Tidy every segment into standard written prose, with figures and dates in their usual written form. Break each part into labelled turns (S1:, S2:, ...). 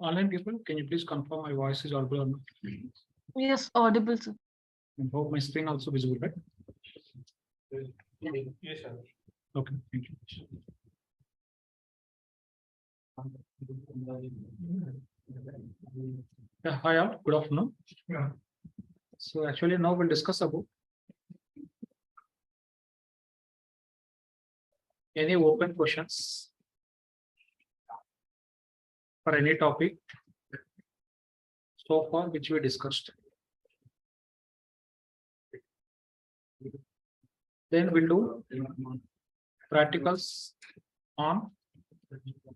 S1: Online people, can you please confirm my voice is audible or not?
S2: Yes, audible, sir.
S1: I hope my screen also visible, right?
S3: Yes, sir.
S1: Okay, thank you. Yeah, hi all, good afternoon.
S3: Yeah.
S1: So actually now we'll discuss about any open questions for any topic so far which we discussed. Then we'll do practicals on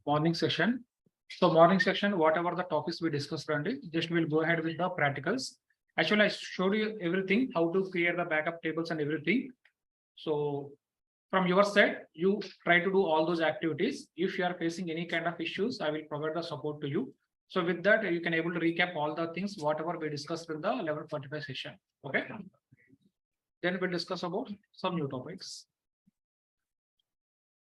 S1: morning session. So morning session, whatever the topics we discussed, Randy, just we'll go ahead with the practicals. Actually, I showed you everything, how to create the backup tables and everything. So from your side, you try to do all those activities. If you are facing any kind of issues, I will provide the support to you. So with that, you can able to recap all the things, whatever we discussed in the 11:45 session. Okay. Then we'll discuss about some new topics.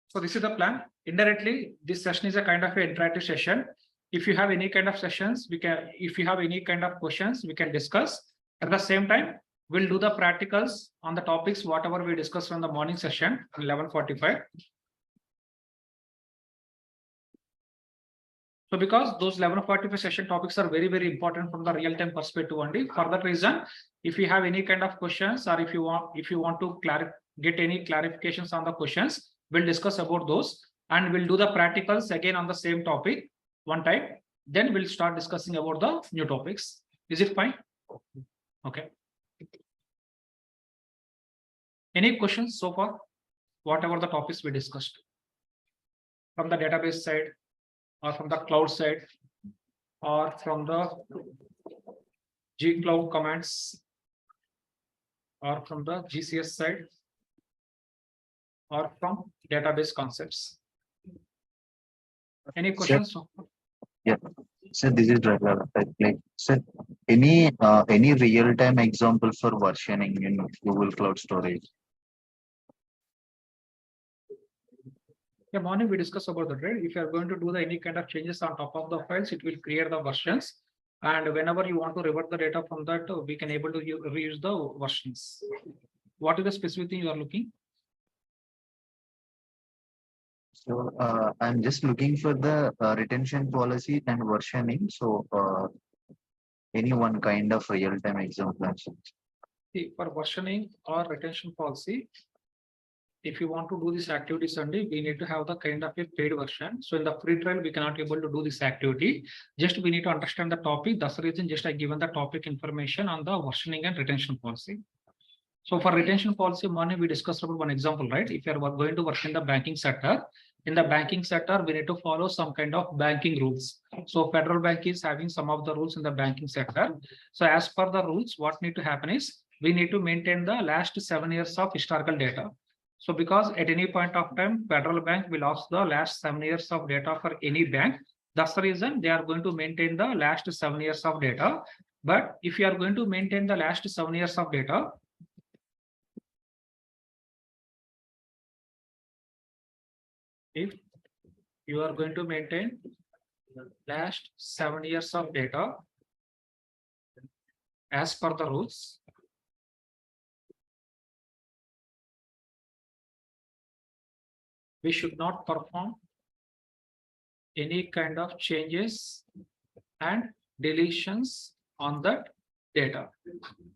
S1: So this is the plan. Indirectly, this session is a kind of an interactive session. If you have any kind of sessions, if you have any kind of questions, we can discuss. At the same time, we'll do the practicals on the topics, whatever we discussed from the morning session, 11:45. So because those 11:45 session topics are very, very important from the real-time perspective only. For that reason, if you have any kind of questions or if you want to get any clarifications on the questions, we'll discuss about those and we'll do the practicals again on the same topic one time. Then we'll start discussing about the new topics. Is it fine? Okay. Any questions so far? Whatever the topics we discussed from the database side, or from the cloud side, or from the G cloud commands, or from the GCS side, or from database concepts. Any questions?
S4: Sir, yeah, sir, this is like, sir, any real-time example for versioning in Google Cloud Storage?
S1: Yeah, morning we discussed about that, right? If you are going to do any kind of changes on top of the files, it will create the versions. And whenever you want to revert the data from that, we can able to reuse the versions. What is the specific thing you are looking?
S4: So I'm just looking for the retention policy and versioning. So any one kind of real-time example.
S1: See, for versioning or retention policy, if you want to do these activities only, we need to have the kind of a paid version. So in the free trial, we cannot able to do this activity. Just we need to understand the topic. That's the reason just I given the topic information on the versioning and retention policy. So for retention policy, morning we discussed about one example, right? If you are going to work in the banking sector, we need to follow some kind of banking rules. So federal bank is having some of the rules in the banking sector. So as per the rules, what need to happen is we need to maintain the last 7 years of historical data. So because at any point of time, federal bank will ask the last 7 years of data for any bank. That's the reason they are going to maintain the last 7 years of data. But if you are going to maintain the last 7 years of data, if you are going to maintain the last 7 years of data as per the rules, we should not perform any kind of changes and deletions on that data.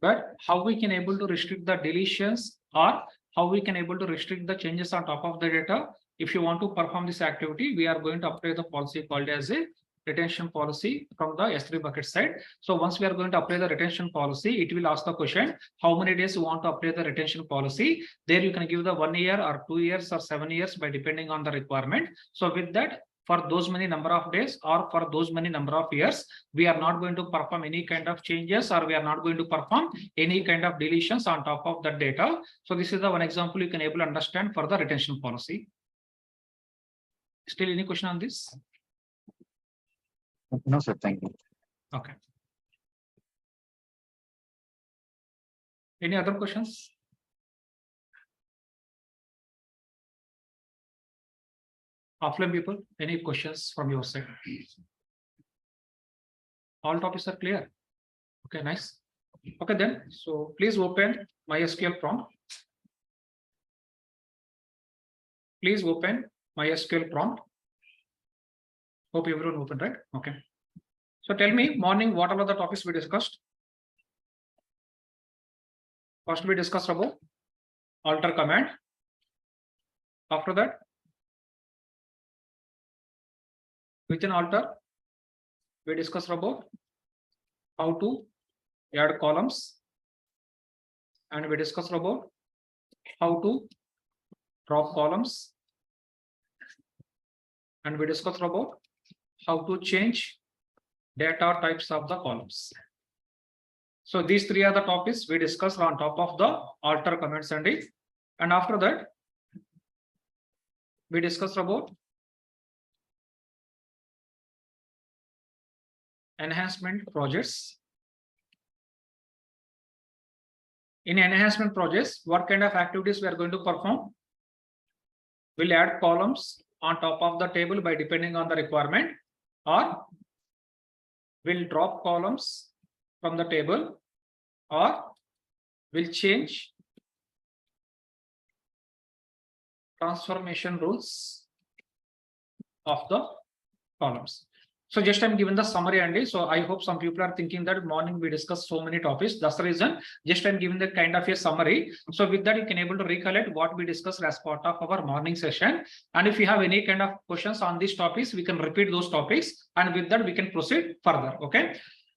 S1: But how we can able to restrict the deletions or how we can able to restrict the changes on top of the data, if you want to perform this activity, we are going to apply the policy called as a retention policy from the S3 bucket side. So once we are going to apply the retention policy, it will ask the question, how many days you want to apply the retention policy? There you can give the 1 year or 2 years or 7 years by depending on the requirement. So with that, for those many number of days or for those many number of years, we are not going to perform any kind of changes, or we are not going to perform any kind of deletions on top of that data. So this is the one example you can able to understand for the retention policy. Still any question on this?
S4: No, sir. Thank you.
S1: Okay. Any other questions? Offline people, any questions from your side? All topics are clear. Okay, nice. Okay, then. So please open MySQL prompt. Please open MySQL prompt. Hope everyone opened, right? Okay. So tell me, morning, what are the topics we discussed? First, we discussed about alter command. After that, within alter, we discussed about how to add columns, and we discussed about how to drop columns, and we discussed about how to change data types of the columns. So these three are the topics we discussed on top of the alter commands and after that, we discussed about enhancement projects. In enhancement projects, what kind of activities we are going to perform? We'll add columns on top of the table by depending on the requirement, or we'll drop columns from the table, or we'll change transformation rules of the columns. So just I'm giving the summary, Andy. So I hope some people are thinking that morning we discussed so many topics. That's the reason. Just I'm giving the kind of a summary. So with that, you can able to recollect what we discussed as part of our morning session. And if you have any kind of questions on these topics, we can repeat those topics. And with that, we can proceed further. Okay.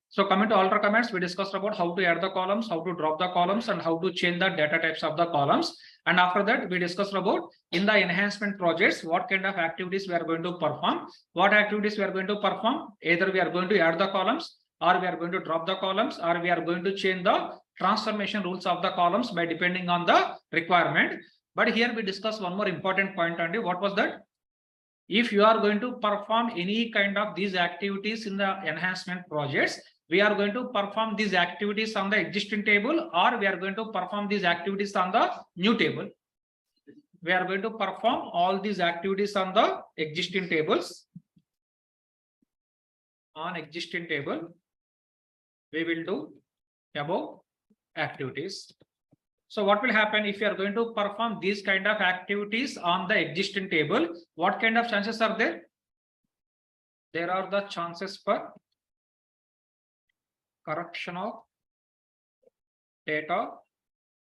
S1: So coming to alter commands, we discussed about how to add the columns, how to drop the columns, and how to change the data types of the columns. And after that, we discussed about in the enhancement projects, what kind of activities we are going to perform, what activities we are going to perform. Either we are going to add the columns, or we are going to drop the columns, or we are going to change the transformation rules of the columns by depending on the requirement. But here we discussed one more important point, Andy. What was that? If you are going to perform any kind of these activities in the enhancement projects, we are going to perform these activities on the existing table, or we are going to perform these activities on the new table. We are going to perform all these activities on the existing tables. On existing table, we will do above activities. So what will happen if you are going to perform these kind of activities on the existing table? What kind of chances are there? There are the chances for corruption of data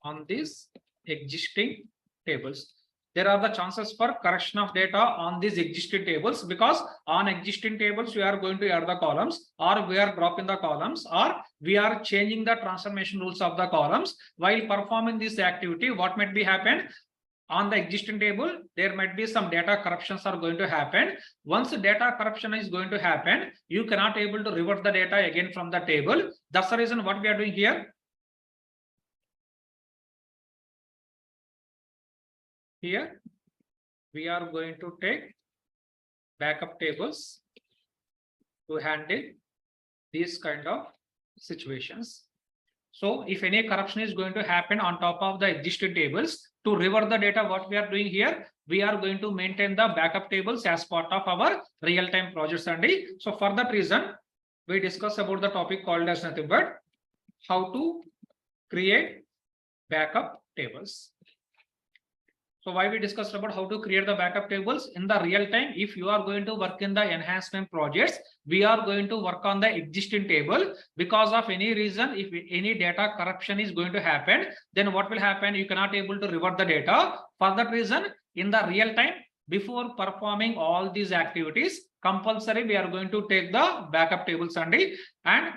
S1: on these existing tables. There are the chances for correction of data on these existing tables, because on existing tables we are going to add the columns, or we are dropping the columns, or we are changing the transformation rules of the columns. While performing this activity, what might be happen? On the existing table, there might be some data corruptions are going to happen. Once the data corruption is going to happen, you cannot able to revert the data again from the table. That's the reason what we are doing here. Here, we are going to take backup tables to handle these kind of situations. So if any corruption is going to happen on top of the existing tables, to revert the data, what we are doing here, we are going to maintain the backup tables as part of our real-time projects. And so for that reason, we discuss about the topic called as nothing but how to create backup tables. So why we discussed about how to create the backup tables in the real time? If you are going to work in the enhancement projects, we are going to work on the existing table. Because of any reason, if any data corruption is going to happen, then what will happen? You cannot able to revert the data. For that reason, in the real time, before performing all these activities, compulsory we are going to take the backup tables and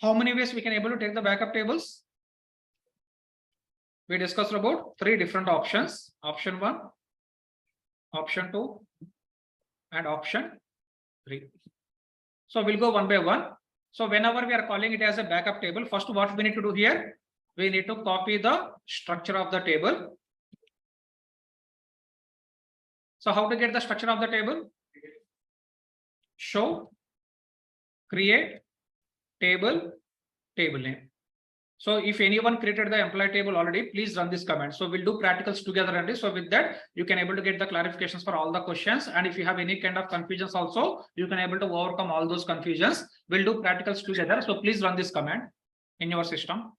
S1: how many ways we can able to take the backup tables? We discussed about 3 different options. Option 1, option 2, and option 3. So we'll go one by one. So whenever we are calling it as a backup table, first what we need to do here? We need to copy the structure of the table. So how to get the structure of the table? Show, create, table, table name. So if anyone created the employee table already, please run this command. So we'll do practicals together and so with that, you can able to get the clarifications for all the questions. And if you have any kind of confusions also, you can able to overcome all those confusions. We'll do practicals together. So please run this command in your system.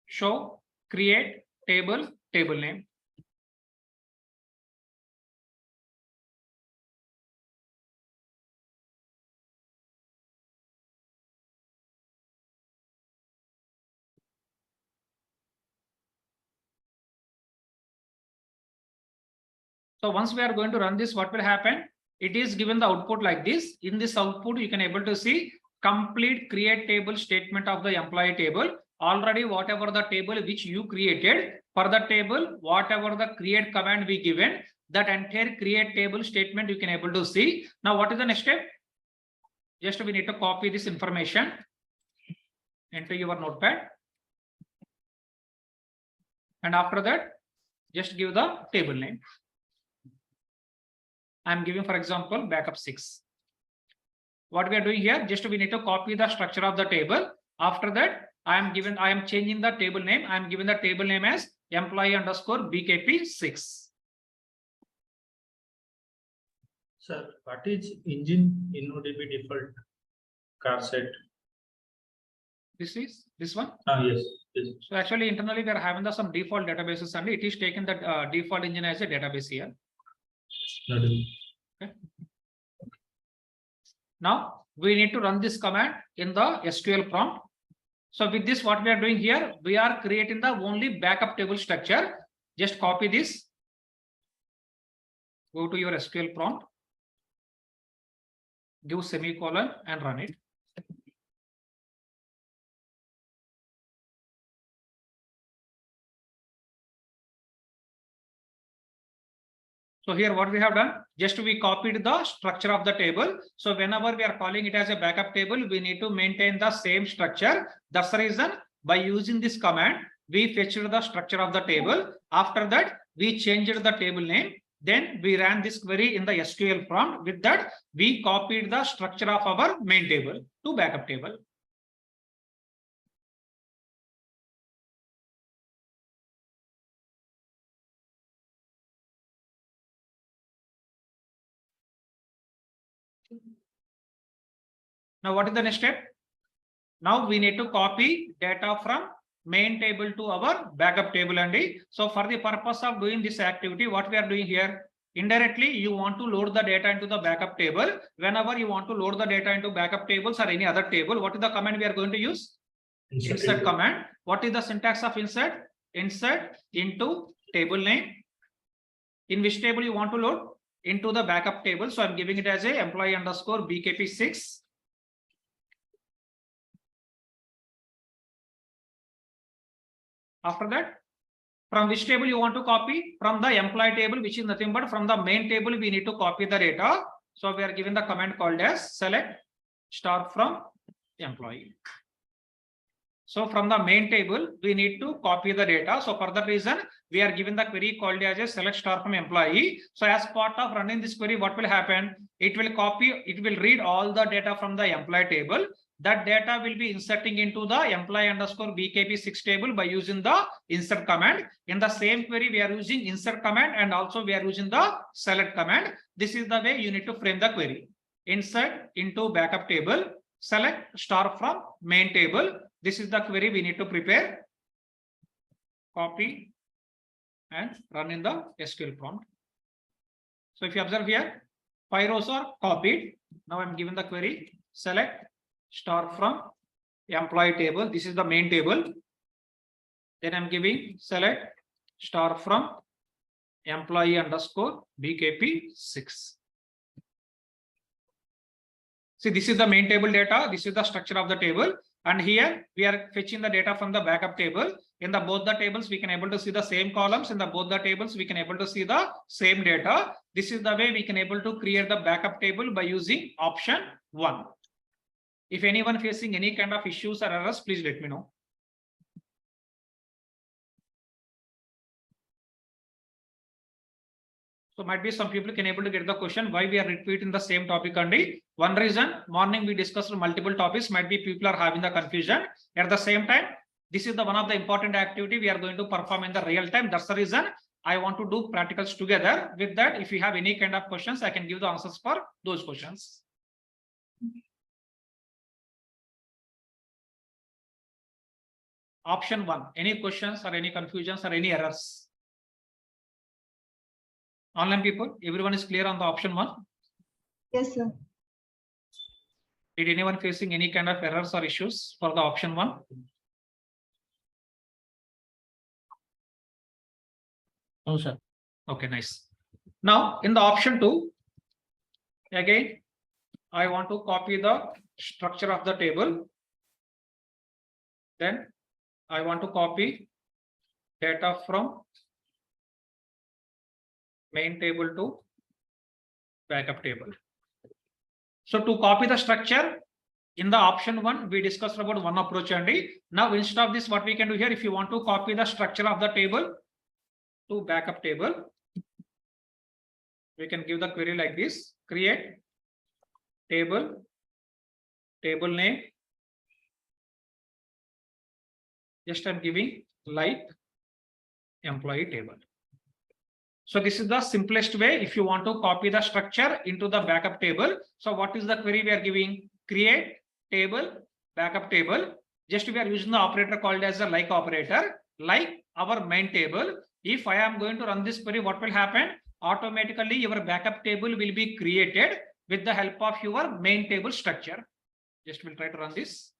S1: Show, create, table, table name. So once we are going to run this, what will happen? It is given the output like this. In this output, you can able to see complete create table statement of the employee table. Already whatever the table which you created, for the table, whatever the create command we given, that entire create table statement you can able to see. Now what is the next step? Just we need to copy this information into your notepad. And after that, just give the table name. I'm giving, for example, backup 6. What we are doing here, just we need to copy the structure of the table. After that, I am changing the table name. I am giving the table name as employee underscore BKP 6.
S3: Sir, what is engine InnoDB default car set?
S1: This is this one.
S3: Yes, yes.
S1: So actually internally we are having some default databases and it is taken that default engine as a database here. Okay. Now we need to run this command in the SQL prompt. So with this, what we are doing here, we are creating the only backup table structure. Just copy this. Go to your SQL prompt. Give semicolon and run it. So here what we have done, just we copied the structure of the table. So whenever we are calling it as a backup table, we need to maintain the same structure. That's the reason by using this command, we fetched the structure of the table. After that, we changed the table name. Then we ran this query in the SQL prompt. With that, we copied the structure of our main table to backup table. Now, what is the next step? Now we need to copy data from main table to our backup table only. So for the purpose of doing this activity, what we are doing here, indirectly you want to load the data into the backup table. Whenever you want to load the data into backup tables or any other table, what is the command we are going to use? Insert command. What is the syntax of insert? Insert into table name. In which table you want to load? Into the backup table. So I'm giving it as a employee underscore BKP 6. After that, from which table you want to copy? From the employee table, which is nothing but from the main table, we need to copy the data. So we are given the command called as select star from employee. So from the main table, we need to copy the data. So for that reason, we are given the query called as a select star from employee. So as part of running this query, what will happen? It will copy, it will read all the data from the employee table. That data will be inserting into the employee underscore BKP 6 table by using the insert command. In the same query, we are using insert command and also we are using the select command. This is the way you need to frame the query. Insert into backup table, select star from main table. This is the query we need to prepare. Copy and run in the SQL prompt. So if you observe here, 5 rows are copied. Now I'm given the query, select star from employee table. This is the main table. Then I'm giving select star from employee underscore BKP6. See, this is the main table data. This is the structure of the table. And here we are fetching the data from the backup table. In the both the tables, we can able to see the same columns. In the both the tables, we can able to see the same data. This is the way we can able to create the backup table by using option 1. If anyone facing any kind of issues or errors, please let me know. So might be some people can able to get the question why we are repeating the same topic only. One reason, morning we discussed multiple topics, might be people are having the confusion. At the same time, this is the one of the important activity we are going to perform in the real time. That's the reason I want to do practicals together. With that, if you have any kind of questions, I can give the answers for those questions. Option 1, any questions or any confusions or any errors? Online people, everyone is clear on the option 1?
S2: Yes, sir.
S1: Did anyone facing any kind of errors or issues for the option 1?
S3: No, sir.
S1: Okay, nice. Now in the option 2, again, I want to copy the structure of the table. Then I want to copy data from main table to backup table. So to copy the structure in the option 1, we discussed about one approach only. Now instead of this, what we can do here, if you want to copy the structure of the table to backup table, we can give the query like this: create table, table name. Just I'm giving like employee table. So this is the simplest way if you want to copy the structure into the backup table. So what is the query we are giving? Create table, backup table. Just we are using the operator called as a like operator, like our main table. If I am going to run this query, what will happen? Automatically your backup table will be created with the help of your main table structure. Just we'll try to run this.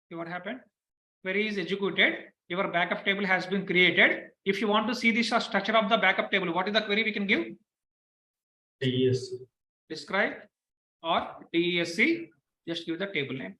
S1: See what happened? Query is executed. Your backup table has been created. If you want to see the structure of the backup table, what is the query we can give?
S3: Yes.
S1: Describe or DESC. Just give the table name.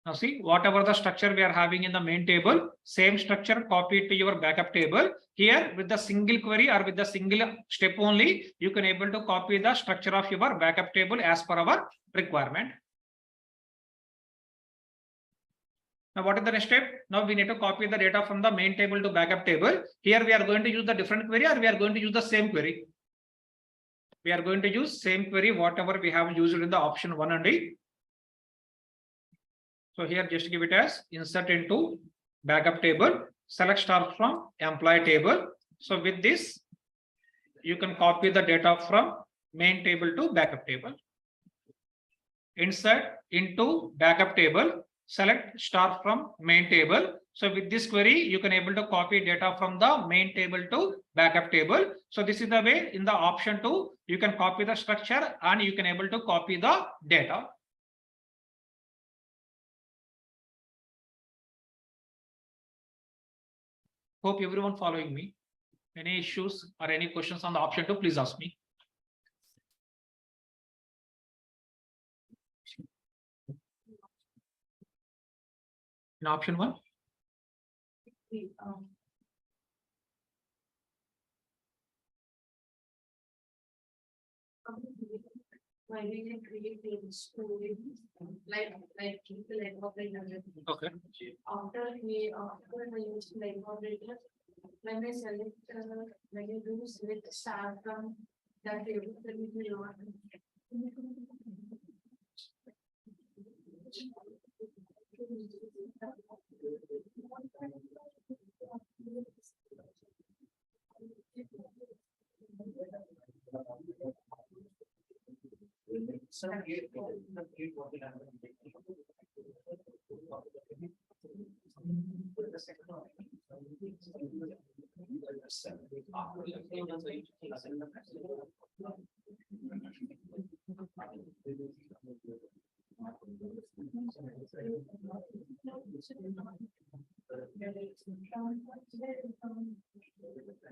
S1: Now see, whatever the structure we are having in the main table, same structure copy to your backup table. Here with the single query or with the single step only, you can able to copy the structure of your backup table as per our requirement. Now what is the next step? Now we need to copy the data from the main table to backup table. Here we are going to use the different query or we are going to use the same query. We are going to use same query, whatever we have used in the option 1 only. So here just give it as insert into backup table, select star from employee table. So with this, you can copy the data from main table to backup table. Insert into backup table, select star from main table. So with this query, you can able to copy data from the main table to backup table. So this is the way in the option 2, you can copy the structure and you can able to copy the data. Hope everyone following me. Any issues or any questions on the option 2, please ask me. In option 1.
S2: Why we can create tables to like operator.
S1: Okay.
S2: After we use like operator, when we select when you do select star from that table, then we will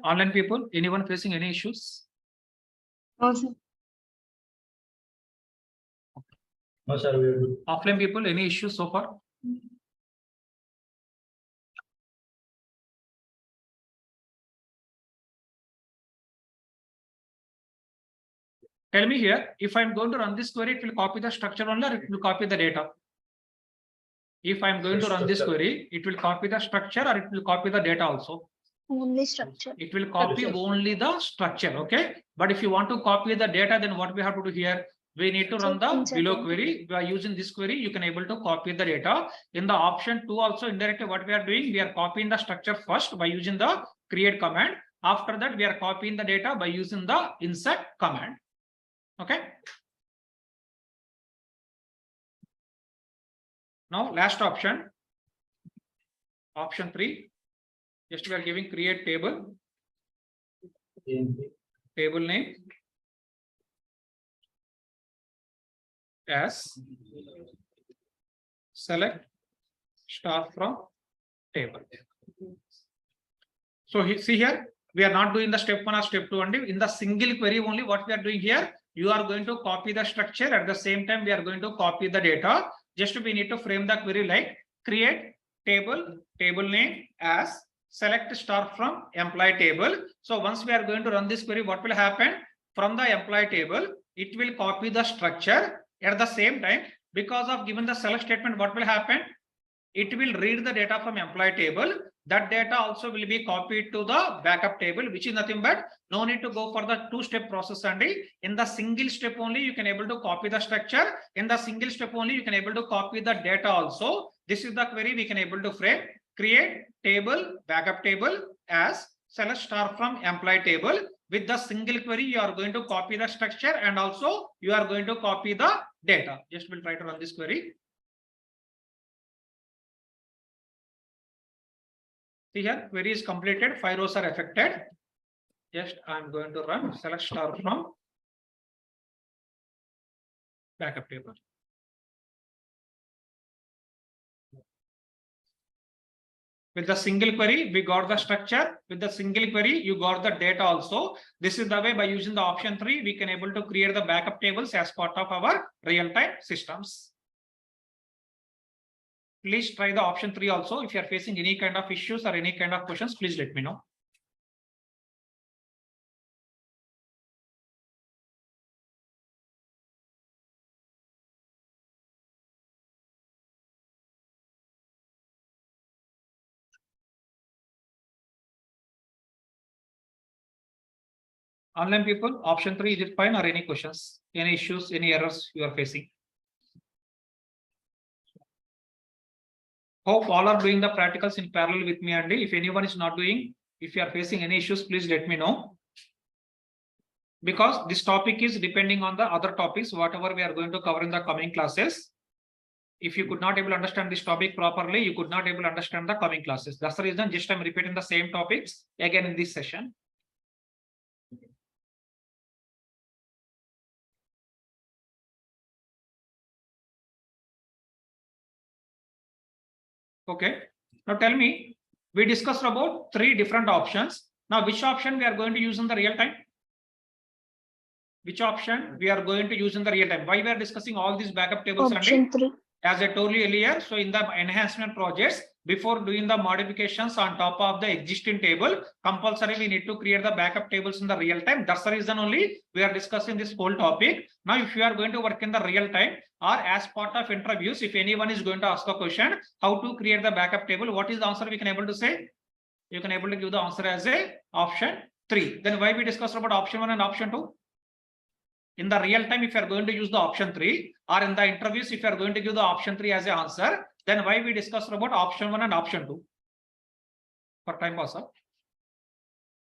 S1: Online people, anyone facing any issues?
S5: No, sir.
S3: No, sir, we are good.
S1: Offline people, any issues so far? Tell me here, if I'm going to run this query, it will copy the structure only or it will copy the data? If I'm going to run this query, it will copy the structure or it will copy the data also?
S5: Only structure.
S1: It will copy only the structure, okay? But if you want to copy the data, then what we have to do here? We need to run the below query. By using this query, you can able to copy the data. In the option 2 also indirectly what we are doing, we are copying the structure first by using the create command. After that, we are copying the data by using the insert command. Okay. Now last option, option 3. Just we are giving create table, table name as select star from table. So see here, we are not doing the step 1 or step 2 only. In the single query only, what we are doing here, you are going to copy the structure. At the same time, we are going to copy the data. Just we need to frame the query like create table, table name as select star from employee table. So once we are going to run this query, what will happen? From the employee table, it will copy the structure. At the same time, because of given the select statement, what will happen? It will read the data from employee table. That data also will be copied to the backup table, which is nothing but no need to go for the two-step process only. In the single step only, you can able to copy the structure. In the single step only, you can able to copy the data also. This is the query we can able to frame. Create table, backup table as select star from employee table. With the single query, you are going to copy the structure and also you are going to copy the data. Just we'll try to run this query. See here, query is completed, 5 rows are affected. Just I'm going to run select star from backup table. With the single query, we got the structure. With the single query, you got the data also. This is the way by using the option 3, we can able to create the backup tables as part of our real-time systems. Please try the option 3 also. If you are facing any kind of issues or any kind of questions, please let me know. Online people, option 3, is it fine or any questions? Any issues, any errors you are facing? Hope all are doing the practicals in parallel with me, and if anyone is not doing, if you are facing any issues, please let me know. Because this topic is depending on the other topics, whatever we are going to cover in the coming classes. If you could not able to understand this topic properly, you could not able to understand the coming classes. That's the reason just I'm repeating the same topics again in this session. Okay, now tell me, we discussed about 3 different options. Now, which option we are going to use in the real time? Which option we are going to use in the real time? Why we are discussing all these backup tables?
S5: Option 3.
S1: As I told you earlier, so in the enhancement projects, before doing the modifications on top of the existing table, compulsory we need to create the backup tables in the real time. That's the reason only we are discussing this whole topic. Now, if you are going to work in the real time or as part of interviews, if anyone is going to ask a question, how to create the backup table, what is the answer we can able to say? You can able to give the answer as a option 3. Then why we discussed about option 1 and option 2? In the real time, if you are going to use the option 3, or in the interviews, if you are going to give the option 3 as an answer, then why we discussed about option 1 and option 2? For time pass up.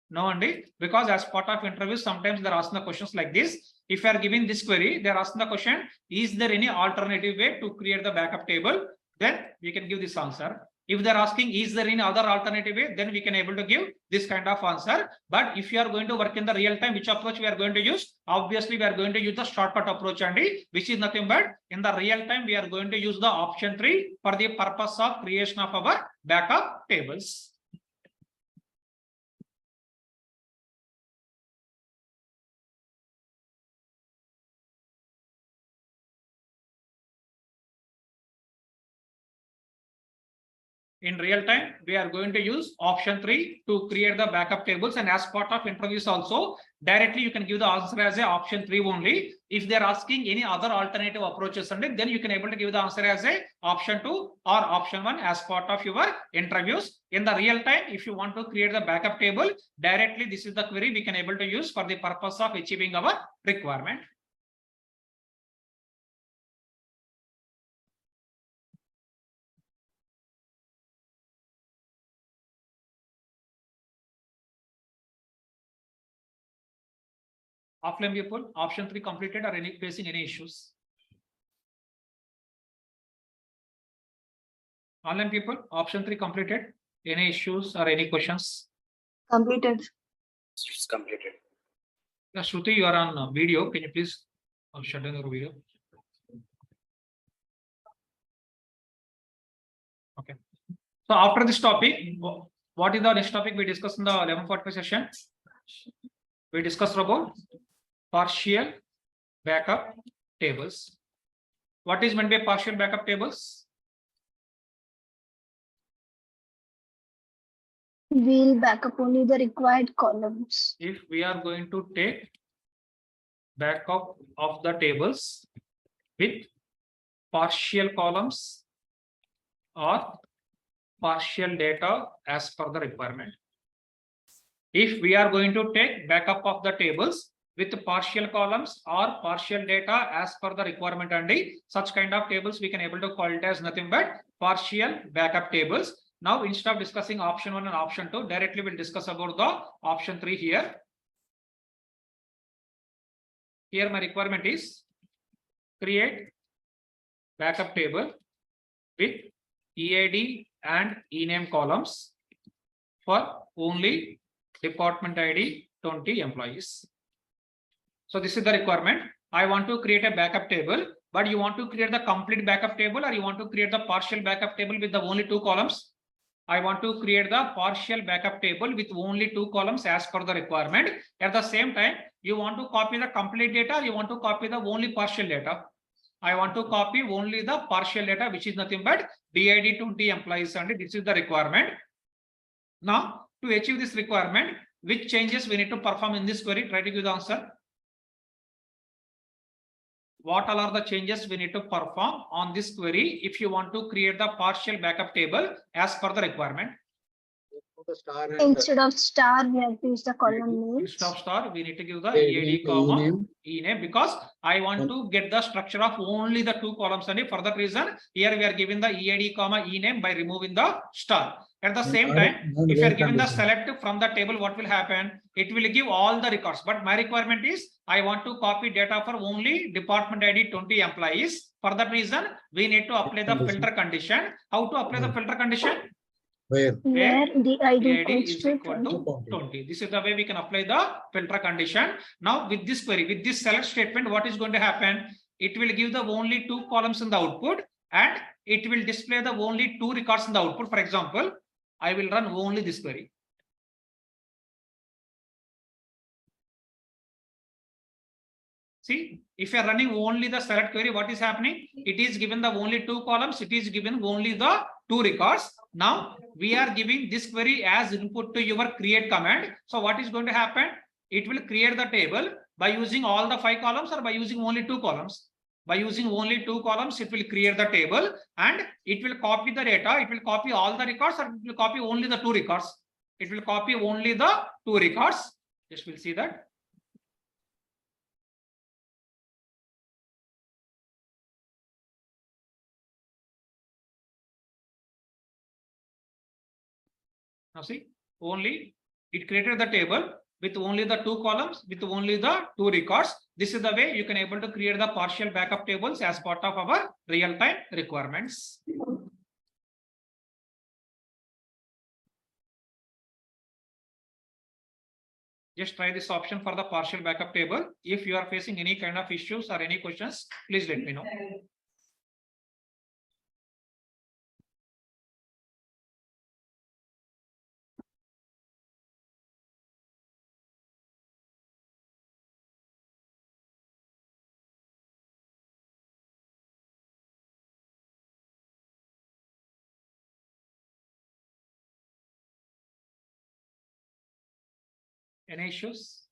S1: No, Andy, because as part of interviews, sometimes they're asking the questions like this. If you are giving this query, they're asking the question, is there any alternative way to create the backup table? Then we can give this answer. If they're asking, is there any other alternative way, then we can able to give this kind of answer. But if you are going to work in the real time, which approach we are going to use? Obviously, we are going to use the shortcut approach, and which is nothing but in the real time, we are going to use the option 3 for the purpose of creation of our backup tables. In real time, we are going to use option 3 to create the backup tables, and as part of interviews also, directly you can give the answer as a option 3 only. If they are asking any other alternative approaches, and then you can able to give the answer as a option 2 or option 1 as part of your interviews. In the real time, if you want to create the backup table, directly this is the query we can able to use for the purpose of achieving our requirement. Offline people, option 3 completed or any facing any issues? Online people, option 3 completed. Any issues or any questions?
S5: Completed.
S6: It's completed.
S1: Yeah, Shruti, you are on video. Can you please shut down your video? Okay. So after this topic, what is the next topic we discussed in the 11:45 session? We discussed about partial backup tables. What is meant by partial backup tables?
S5: We'll back up only the required columns.
S1: If we are going to take backup of the tables with partial columns or partial data as per the requirement. If we are going to take backup of the tables with partial columns or partial data as per the requirement, and such kind of tables we can able to call it as nothing but partial backup tables. Now, instead of discussing option 1 and option 2, directly we'll discuss about the option 3 here. Here my requirement is create backup table with EID and ename columns for only department ID 20 employees. So this is the requirement. I want to create a backup table, but you want to create the complete backup table or you want to create the partial backup table with the only 2 columns? I want to create the partial backup table with only 2 columns as per the requirement. At the same time, you want to copy the complete data, you want to copy the only partial data. I want to copy only the partial data, which is nothing but DID 20 employees, and this is the requirement. Now, to achieve this requirement, which changes we need to perform in this query? Try to give the answer. What all are the changes we need to perform on this query if you want to create the partial backup table as per the requirement?
S5: Instead of star, we have to use the column names.
S1: Instead of star, we need to give the EID comma ename, because I want to get the structure of only the 2 columns, and for that reason here we are giving the EID comma ename by removing the star. At the same time, if you are given the select from the table, what will happen? It will give all the records, but my requirement is I want to copy data for only department ID 20 employees. For that reason, we need to apply the filter condition. How to apply the filter condition?
S5: Where the ID
S1: is equal to 20. This is the way we can apply the filter condition. Now, with this query, with this select statement, what is going to happen? It will give the only 2 columns in the output, and it will display the only 2 records in the output. For example, I will run only this query. See, if you are running only the select query, what is happening? It is given the only 2 columns. It is given only the 2 records. Now we are giving this query as input to your create command. So what is going to happen? It will create the table by using all the 5 columns or by using only 2 columns. By using only 2 columns, it will create the table and it will copy the data. It will copy all the records, or it will copy only the 2 records. It will copy only the 2 records. Just we'll see that. Now see, only it created the table with only the 2 columns, with only the 2 records. This is the way you can able to create the partial backup tables as part of our real-time requirements. Just try this option for the partial backup table. If you are facing any kind of issues or any questions, please let me know. Any issues?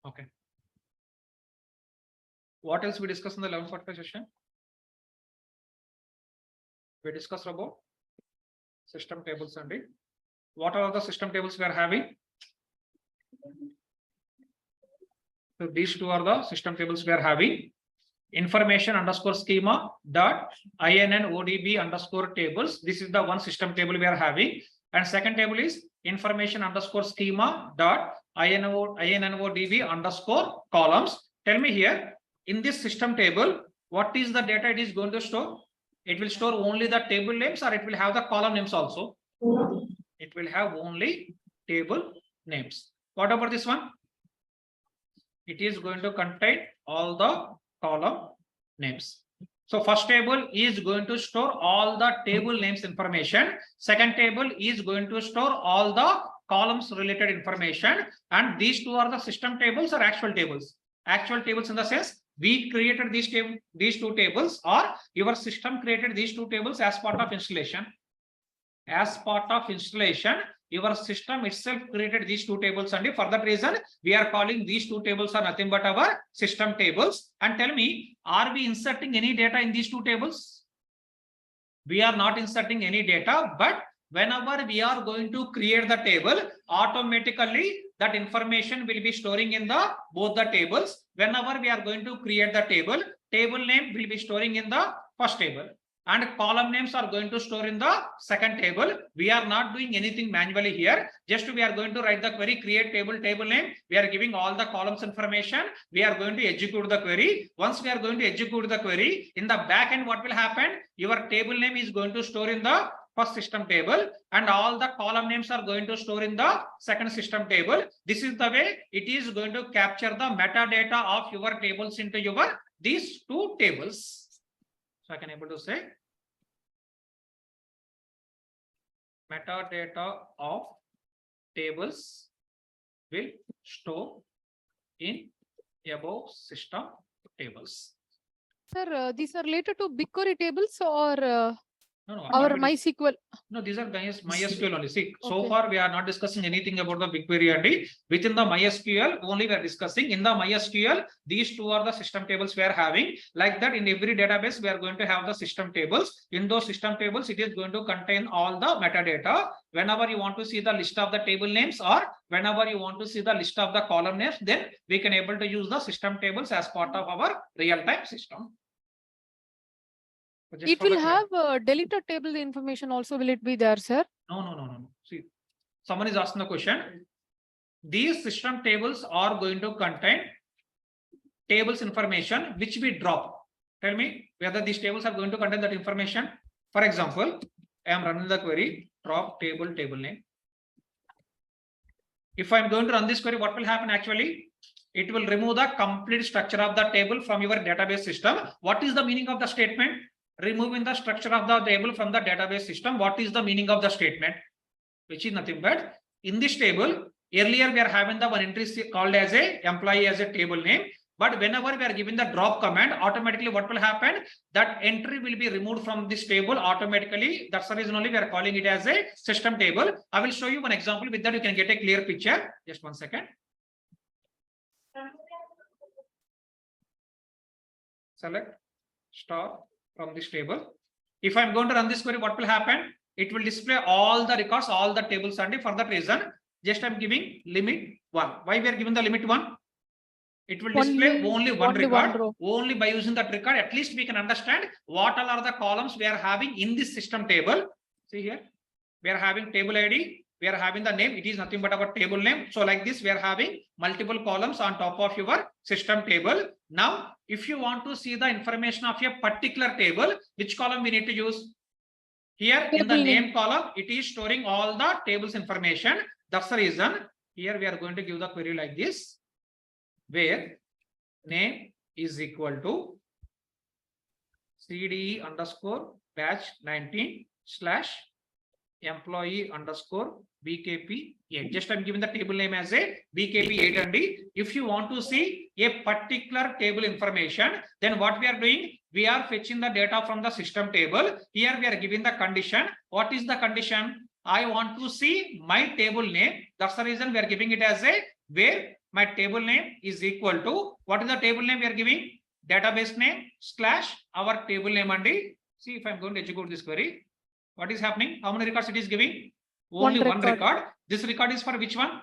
S1: Okay. What else we discussed in the 11:45 session? We discussed about system tables and what are the system tables we are having? So these two are the system tables we are having. Information underscore schema dot INNODB underscore tables. This is the one system table we are having. And second table is information underscore schema dot INNODB underscore columns. Tell me here, in this system table, what is the data it is going to store? It will store only the table names, or it will have the column names also? It will have only table names. What about this one? It is going to contain all the column names. So first table is going to store all the table names information. Second table is going to store all the columns related information. And these two are the system tables or actual tables? Actual tables in the sense we created these two tables, or your system created these two tables as part of installation. As part of installation, your system itself created these two tables, and for that reason we are calling these two tables are nothing but our system tables. And tell me, are we inserting any data in these two tables? We are not inserting any data, but whenever we are going to create the table, automatically that information will be storing in the both the tables. Whenever we are going to create the table, table name will be storing in the first table, and column names are going to store in the second table. We are not doing anything manually here. Just we are going to write the query create table name. We are giving all the columns information. We are going to execute the query. Once we are going to execute the query, in the back end, what will happen? Your table name is going to store in the first system table, and all the column names are going to store in the second system table. This is the way it is going to capture the metadata of your tables into your these two tables. So I can able to say metadata of tables will store in above system tables.
S7: Sir, these are related to BigQuery tables or
S1: No,
S7: our MySQL?
S1: No, these are MySQL only. See, so
S7: Okay.
S1: far we are not discussing anything about the BigQuery and within the MySQL only we are discussing. In the MySQL, these two are the system tables we are having. Like that, in every database, we are going to have the system tables. In those system tables, it is going to contain all the metadata. Whenever you want to see the list of the table names, or whenever you want to see the list of the column names, then we can able to use the system tables as part of our real-time system. So just
S7: It
S1: for the
S7: will have deleted table information also. Will it be there, sir?
S1: No. See, someone is asking the question. These system tables are going to contain tables information which we drop. Tell me whether these tables are going to contain that information. For example, I am running the query drop table name. If I am going to run this query, what will happen actually? It will remove the complete structure of the table from your database system. What is the meaning of the statement? Removing the structure of the table from the database system. What is the meaning of the statement? Which is nothing but in this table, earlier we are having the one entry called as a employee as a table name. But whenever we are giving the drop command, automatically what will happen? That entry will be removed from this table automatically. That's the reason only we are calling it as a system table. I will show you one example. With that, you can get a clear picture. Just 1 second. Select star from this table. If I'm going to run this query, what will happen? It will display all the records, all the tables, and for that reason, just I'm giving limit 1. Why we are giving the limit 1? It will display only one record. Only by using that record, at least we can understand what all are the columns we are having in this system table. See here, we are having table ID, we are having the name. It is nothing but our table name. So like this, we are having multiple columns on top of your system table. Now, if you want to see the information of a particular table, which column we need to use? Here in the name column, it is storing all the tables information. That's the reason Here we are going to give the query like this, where name is equal to CDE underscore batch 19 / employee underscore BKP 8. Just I'm giving the table name as a BKP 8 and D. If you want to see a particular table information, then what we are doing? We are fetching the data from the system table. Here we are giving the condition. What is the condition? I want to see my table name. That's the reason we are giving it as a where my table name is equal to, what is the table name we are giving? Database name / our table name and D. See if I'm going to execute this query. What is happening? How many records it is giving? Only one record. This record is for which one?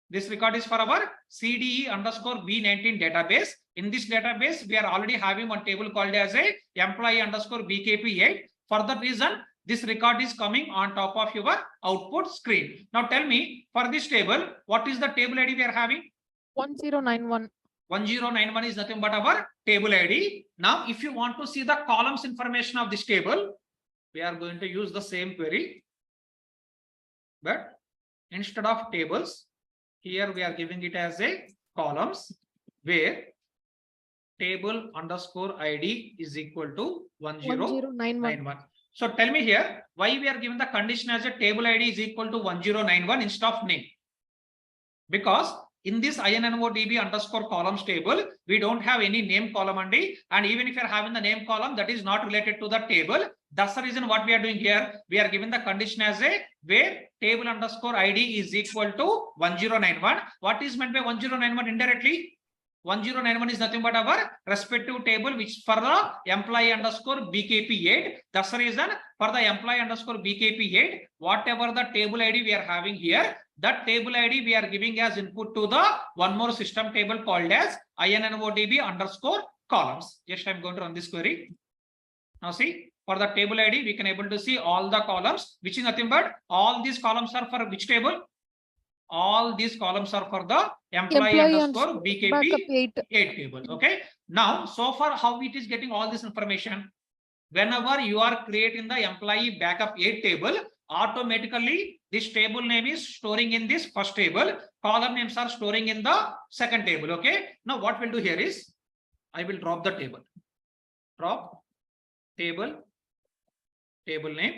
S1: This record is for our CDE underscore B19 database. In this database, we are already having one table called as a employee underscore BKP 8. For that reason, this record is coming on top of your output screen. Now tell me, for this table, what is the table ID we are having?
S7: 1091.
S1: 1091 is nothing but our table ID. Now, if you want to see the columns information of this table, we are going to use the same query, but instead of tables, here we are giving it as a columns, where table underscore ID is equal to 1091. So tell me here, why we are given the condition as a table ID is equal to 1091 instead of name? Because in this INNODB underscore columns table, we don't have any name column and even if you are having the name column, that is not related to the table. That's the reason what we are doing here. We are given the condition as a where table underscore ID is equal to 1091. What is meant by 1091 indirectly? 1091 is nothing but our respective table, which for the employee underscore BKP 8. That's the reason for the employee underscore BKP 8, whatever the table ID we are having here, that table ID we are giving as input to the one more system table called as INNODB underscore columns. Just I'm going to run this query. Now see, for the table ID, we can able to see all the columns, which is nothing but all these columns are for which table? All these columns are for the employee underscore BKP 8 table. Okay. Now, so far, how it is getting all this information? Whenever you are creating the employee backup 8 table, automatically this table name is storing in this first table, column names are storing in the second table. Okay. Now, what we'll do here is I will drop the table. Drop table name.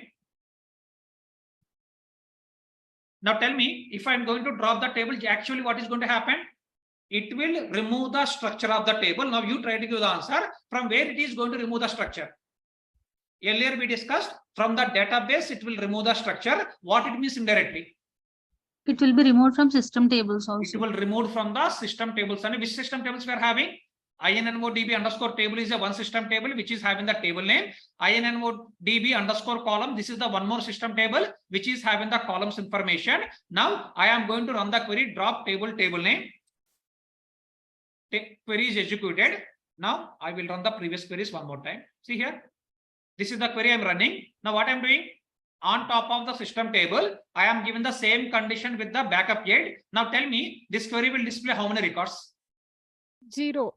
S1: Now tell me, if I'm going to drop the table, actually what is going to happen? It will remove the structure of the table. Now you try to give the answer from where it is going to remove the structure. Earlier we discussed from the database, it will remove the structure. What it means indirectly?
S8: It will be removed from system tables also.
S1: It will remove from the system tables. And which system tables we are having? INNODB underscore table is a one system table which is having the table name. INNODB underscore column. This is the one more system table which is having the columns information. Now I am going to run the query drop table name. Query is executed. Now I will run the previous queries one more time. See here. This is the query I am running. Now what I am doing? On top of the system table, I am given the same condition with the backup 8. Now tell me, this query will display how many records?
S7: 0.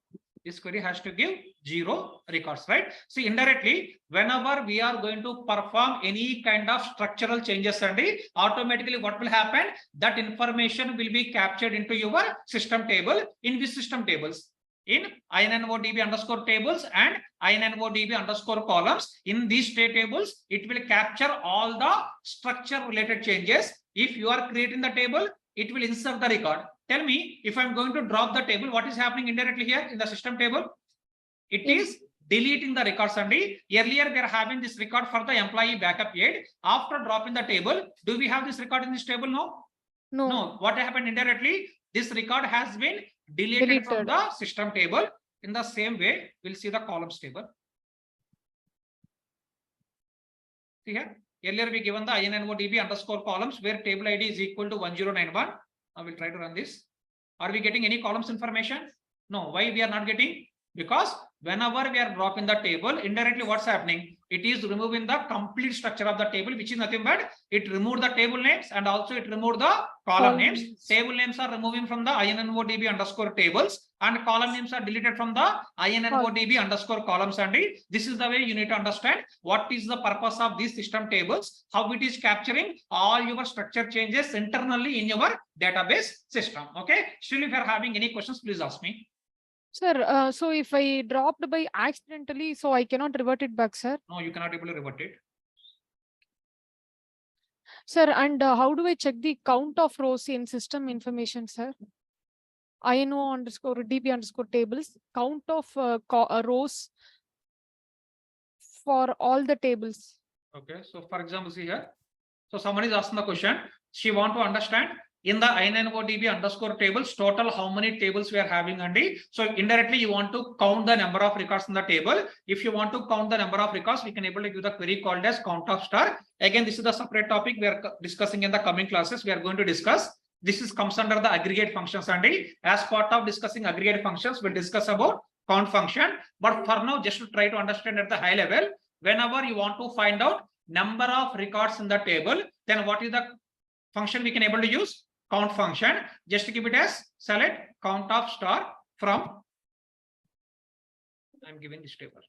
S1: This query has to give 0 records, right? See, indirectly, whenever we are going to perform any kind of structural changes, and automatically what will happen? That information will be captured into your system table. In which system tables? In INNODB underscore tables and INNODB underscore columns. In these state tables, it will capture all the structure related changes. If you are creating the table, it will insert the record. Tell me, if I'm going to drop the table, what is happening indirectly here in the system table? It is deleting the records only. Earlier, we are having this record for the employee backup 8. After dropping the table, do we have this record in this table? No. No. What happened indirectly? This record has been deleted from the system table. In the same way, we'll see the columns table. See here. Earlier, we given the INNODB underscore columns where table ID is equal to 1091. I will try to run this. Are we getting any columns information? No. Why we are not getting? Because whenever we are dropping the table, indirectly what's happening? It is removing the complete structure of the table, which is nothing but it removed the table names and also it removed the column names. Table names are removing from the INNODB underscore tables and column names are deleted from the INNODB underscore columns. And this is the way you need to understand what is the purpose of these system tables, how it is capturing all your structure changes internally in your database system. Okay. Still, if you are having any questions, please ask me.
S7: Sir, so if I dropped by accidentally, so I cannot revert it back, sir.
S1: No, you cannot able to revert it.
S7: Sir, and how do I check the count of rows in system information, sir? INO underscore DB underscore tables, count of rows for all the tables.
S1: Okay. So for example, see here. So someone is asking the question. She want to understand in the INNODB underscore tables, total how many tables we are having, Andy. So indirectly, you want to count the number of records in the table. If you want to count the number of records, we can able to give the query called as count of star. Again, this is the separate topic we are discussing in the coming classes. We are going to discuss. This is comes under the aggregate functions, Andy. As part of discussing aggregate functions, we'll discuss about count function. But for now, just to try to understand at the high level, whenever you want to find out number of records in the table, then what is the function we can able to use? Count function. Just to keep it as select count of star from. I'm giving this table.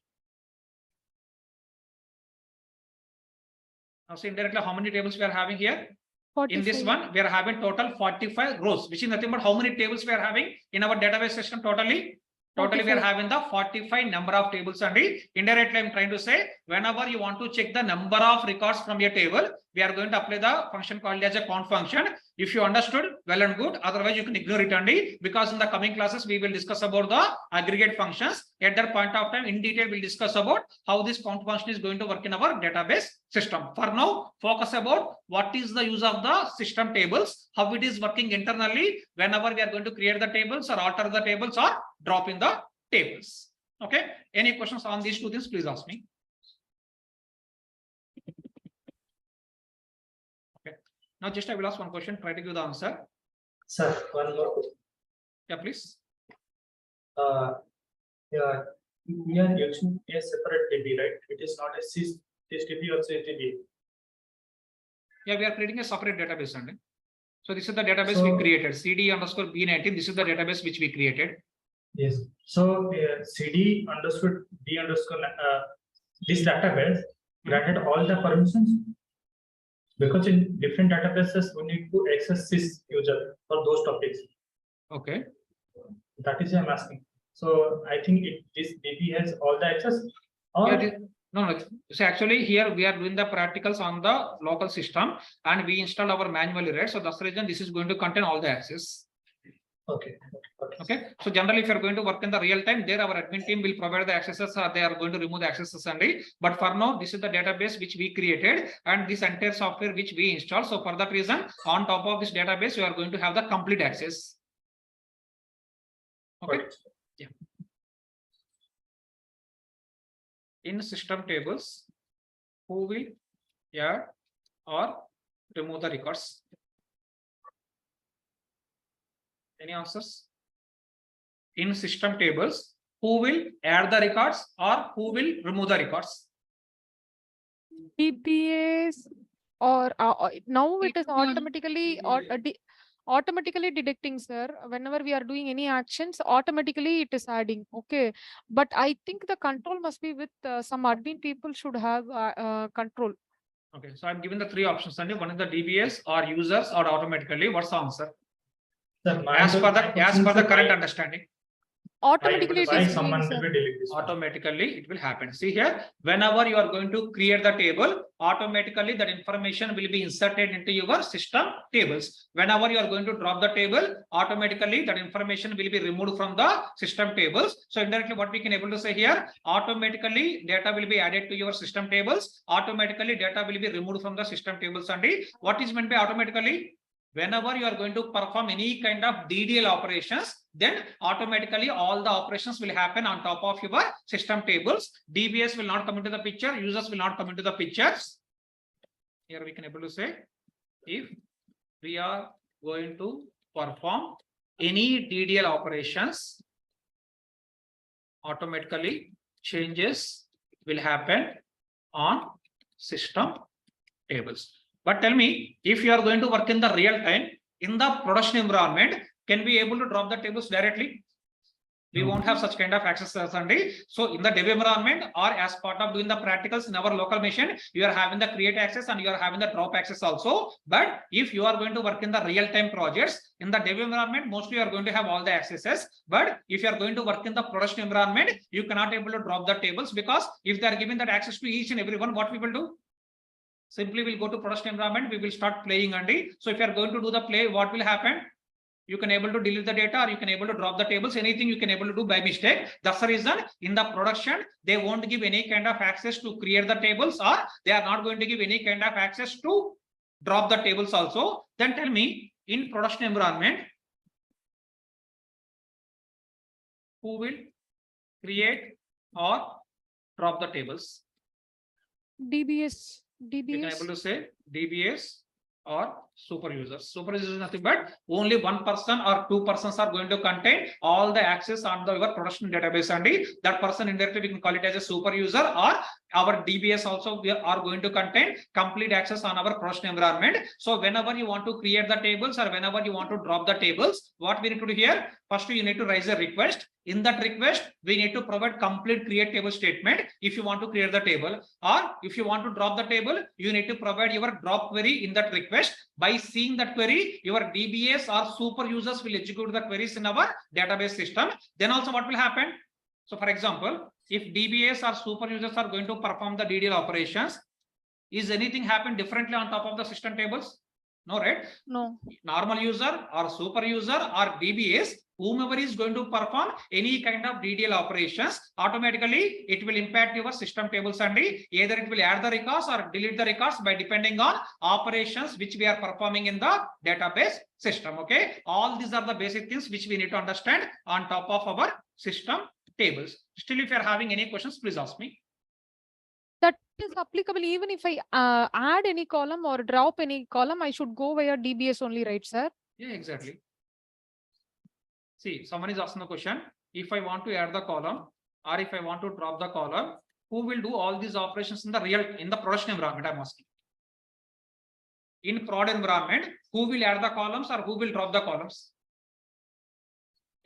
S1: Now see indirectly how many tables we are having here.
S7: 45.
S1: In this one, we are having total 45 rows, which is nothing but how many tables we are having in our database system totally. Totally, we are
S7: 45.
S1: having the 45 number of tables, and indirectly I'm trying to say whenever you want to check the number of records from your table, we are going to apply the function called as a count function. If you understood, well and good. Otherwise, you can ignore it, Andy, because in the coming classes we will discuss about the aggregate functions. At that point of time, in detail, we'll discuss about how this count function is going to work in our database system. For now, focus about what is the use of the system tables, how it is working internally whenever we are going to create the tables or alter the tables or drop in the tables. Okay. Any questions on these two things, please ask me. Okay. Now just I will ask one question, try to give the answer.
S3: Sir, one more question.
S1: Yeah, please.
S3: Yeah, we are using a separate DB, right? It is not a SysDB or SysDB.
S1: Yeah, we are creating a separate database, Andy. So this is the database we
S3: So-
S1: created, CD underscore B19. This is the database which we created.
S3: Yes. So CD underscore D underscore this database granted all the permissions, because in different databases we need to access this user for those topics.
S1: Okay.
S3: That is why I'm asking. So I think this DB has all the access. Or
S1: Yeah, no. So actually here we are doing the practicals on the local system and we install our manually, right? So that's the reason this is going to contain all the access.
S3: okay.
S1: Okay. So generally, if you're going to work in the real time, there our admin team will provide the accesses. They are going to remove the accesses only. But for now, this is the database which we created and this entire software which we installed. So for that reason, on top of this database, you are going to have the complete access. Okay.
S3: Got it.
S1: Yeah. In system tables, who will add or remove the records? Any answers? In system tables, who will add the records or who will remove the records?
S7: DBAs or now it is
S2: It will be
S7: automatically
S2: DBA.
S7: automatically detecting, sir. Whenever we are doing any actions, automatically it is adding. Okay, but I think the control must be with some admin people should have control.
S1: Okay, so I'm giving the three options. One is the DBAs or users or automatically. What's the answer?
S3: Sir,
S1: As per the current
S3: why
S1: understanding.
S7: Automatically it is
S3: someone
S7: doing,
S3: will
S7: sir.
S3: be delete this one?
S1: Automatically it will happen. See here, whenever you are going to create the table, automatically that information will be inserted into your system tables. Whenever you are going to drop the table, automatically that information will be removed from the system tables. So indirectly what we can able to say here, automatically data will be added to your system tables. Automatically data will be removed from the system tables. And what is meant by automatically? Whenever you are going to perform any kind of DDL operations, then automatically all the operations will happen on top of your system tables. DBS will not come into the picture, users will not come into the pictures. Here we can able to say, if we are going to perform any DDL operations automatically changes will happen on system tables. But tell me, if you are going to work in the real time in the production environment, can we able to drop the tables directly? We
S3: No.
S1: won't have such kind of access, Sunday. So in the dev environment or as part of doing the practicals in our local machine, you are having the create access and you are having the drop access also. But if you are going to work in the real time projects in the dev environment, mostly you are going to have all the accesses. But if you are going to work in the production environment, you cannot able to drop the tables, because if they are giving that access to each and everyone, what we will do? Simply we'll go to production environment, we will start playing only. So if you are going to do the play, what will happen? You can able to delete the data, or you can able to drop the tables, anything you can able to do by mistake. That's the reason in the production, they won't give any kind of access to create the tables, or they are not going to give any kind of access to drop the tables also. Then tell me, in production environment, who will create or drop the tables?
S7: DBS.
S1: You can able
S7: DBS.
S1: to say DBS or super users. Super users is nothing but only one person or two persons are going to contain all the access on the your production database, and that person indirectly we can call it as a super user, or our DBS also we are going to contain complete access on our production environment. So whenever you want to create the tables or whenever you want to drop the tables, what we need to do here? First, you need to raise a request. In that request, we need to provide complete create table statement if you want to create the table, or if you want to drop the table, you need to provide your drop query in that request. By seeing that query, your DBS or super users will execute the queries in our database system. Then also what will happen? So for example, if DBS or super users are going to perform the DDL operations, is anything happen differently on top of the system tables? No, right?
S7: No.
S1: Normal user or super user or DBS, whomever is going to perform any kind of DDL operations, automatically it will impact your system tables, and either it will add the records or delete the records by depending on operations which we are performing in the database system. Okay, all these are the basic things which we need to understand on top of our system tables. Still, if you are having any questions, please ask me.
S7: That is applicable even if I add any column or drop any column, I should go via DBS only, right, sir?
S1: Yeah, exactly. See, someone is asking the question, if I want to add the column or if I want to drop the column, who will do all these operations in the production environment? I'm asking. In prod environment, who will add the columns or who will drop the columns?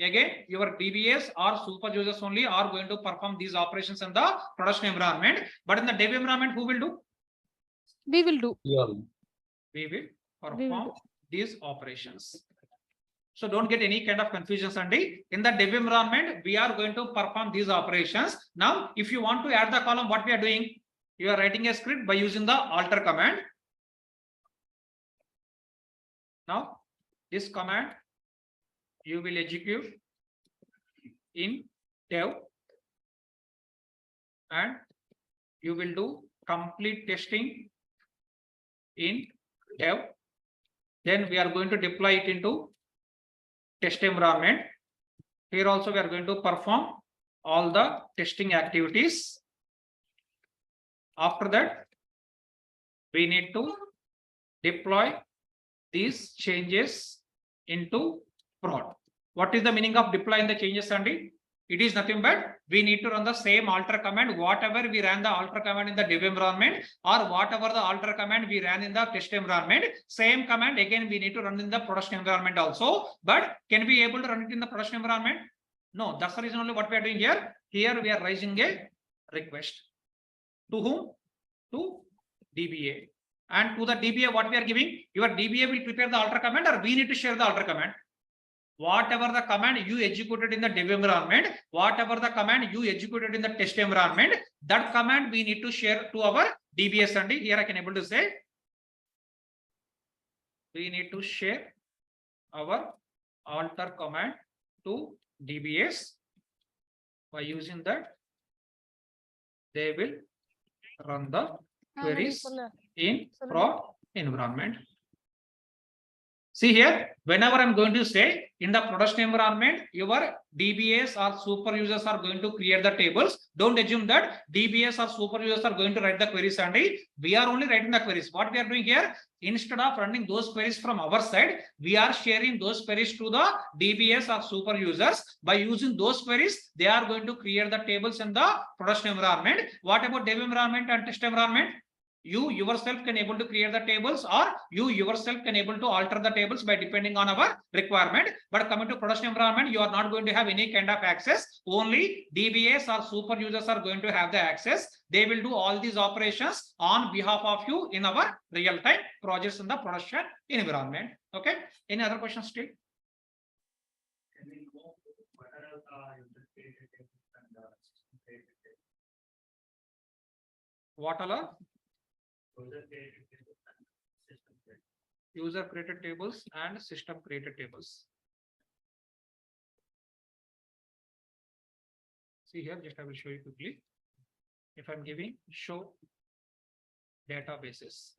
S1: Again, your DBS or super users only are going to perform these operations in the production environment. But in the dev environment, who will do?
S7: We will do.
S1: We will perform these operations. So don't get any kind of confusion, Sandy. In the dev environment, we are going to perform these operations. Now, if you want to add the column, what we are doing? You are writing a script by using the alter command. Now, this command you will execute in dev, and you will do complete testing in dev. Then we are going to deploy it into test environment. Here also we are going to perform all the testing activities. After that, we need to deploy these changes into prod. What is the meaning of deploying the changes, Sandy? It is nothing but we need to run the same alter command, whatever we ran the alter command in the dev environment, or whatever the alter command we ran in the test environment, same command again we need to run in the production environment also. But can we able to run it in the production environment? No, that's the reason only what we are doing here. Here we are raising a request. To whom? To DBA. And to the DBA, what we are giving? Your DBA will prepare the alter command, or we need to share the alter command. Whatever the command you executed in the dev environment, whatever the command you executed in the test environment, that command we need to share to our DBS. And here I can able to say, we need to share our alter command to DBS. By using that, they will run the queries in prod environment. See here, whenever I'm going to say in the production environment, your DBAs or super users are going to create the tables. Don't assume that DBAs or super users are going to write the queries, and we are only writing the queries. What we are doing here, instead of running those queries from our side, we are sharing those queries to the DBAs or super users. By using those queries, they are going to create the tables in the production environment. What about dev environment and test environment? You yourself can able to create the tables, or you yourself can able to alter the tables by depending on our requirement. But coming to production environment, you are not going to have any kind of access. Only DBAs or super users are going to have the access. They will do all these operations on behalf of you in our real-time projects in the production environment. Okay. Any other questions still? What all are? User created tables and system created tables. See here, just I will show you quickly. If I'm giving show databases,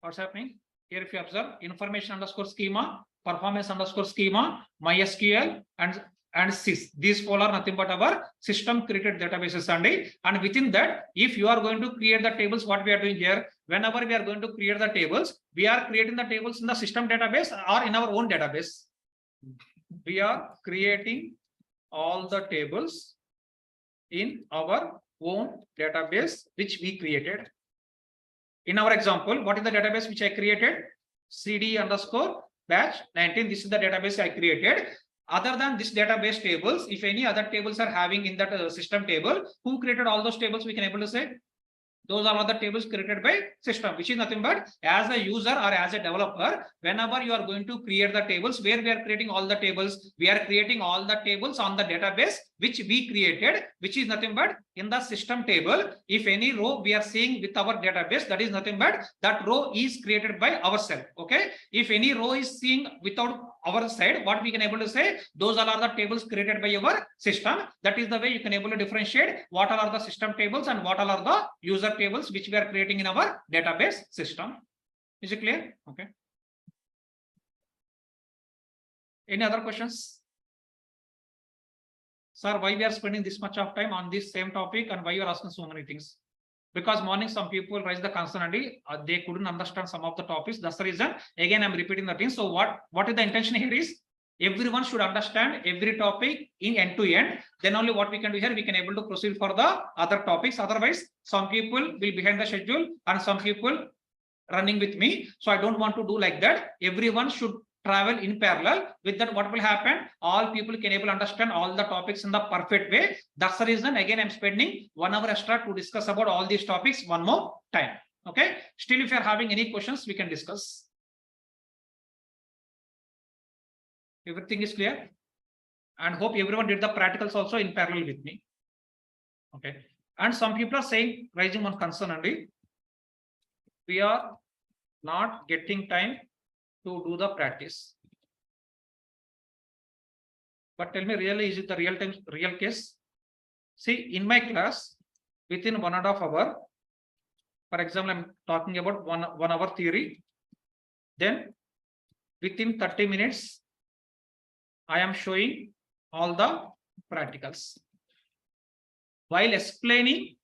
S1: what's happening here? If you observe, information underscore schema, performance underscore schema, MySQL, and sys. These all are nothing but our system created databases, and within that, if you are going to create the tables, what we are doing here, whenever we are going to create the tables, we are creating the tables in the system database or in our own database. We are creating all the tables in our own database which we created. In our example, what is the database which I created? CD underscore batch 19. This is the database I created. Other than this database tables, if any other tables are having in that system table, who created all those tables? We can able to say those are all the tables created by system, which is nothing but as a user or as a developer, whenever you are going to create the tables, where we are creating all the tables, we are creating all the tables on the database which we created, which is nothing but in the system table. If any row we are seeing with our database, that is nothing but that row is created by ourselves. Okay. If any row is seen without our side, what we can able to say, those are the tables created by your system. That is the way you can able to differentiate what are the system tables and what are the user tables which we are creating in our database system. Is it clear? Okay. Any other questions? Sir, why we are spending this much of time on this same topic, and why you are asking so many things? Because morning some people raise the concern and they couldn't understand some of the topics. That's the reason. Again, I'm repeating the thing. So what is the intention here is everyone should understand every topic in end to end. Then only what we can do here, we can able to proceed for the other topics. Otherwise, some people will be behind the schedule and some people running with me. So I don't want to do like that. Everyone should travel in parallel. With that, what will happen? All people can able to understand all the topics in the perfect way. That's the reason. Again, I'm spending 1 hour extra to discuss about all these topics one more time. Okay. Still, if you're having any questions, we can discuss. Everything is clear, and hope everyone did the practicals also in parallel with me. Okay. And some people are saying, raising one concern only, we are not getting time to do the practice. But tell me, really, is it the real case? See, in my class, within 1.5 hours, for example, I'm talking about one hour theory. Then within 30 minutes, I am showing all the practicals. While explaining,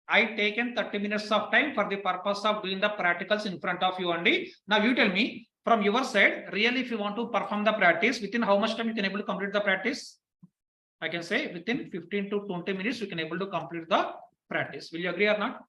S1: I taken 30 minutes of time for the purpose of doing the practicals in front of you only. Now you tell me, from your side, really, if you want to perform the practice, within how much time you can able to complete the practice? I can say within 15 to 20 minutes, you can able to complete the practice. Will you agree or not?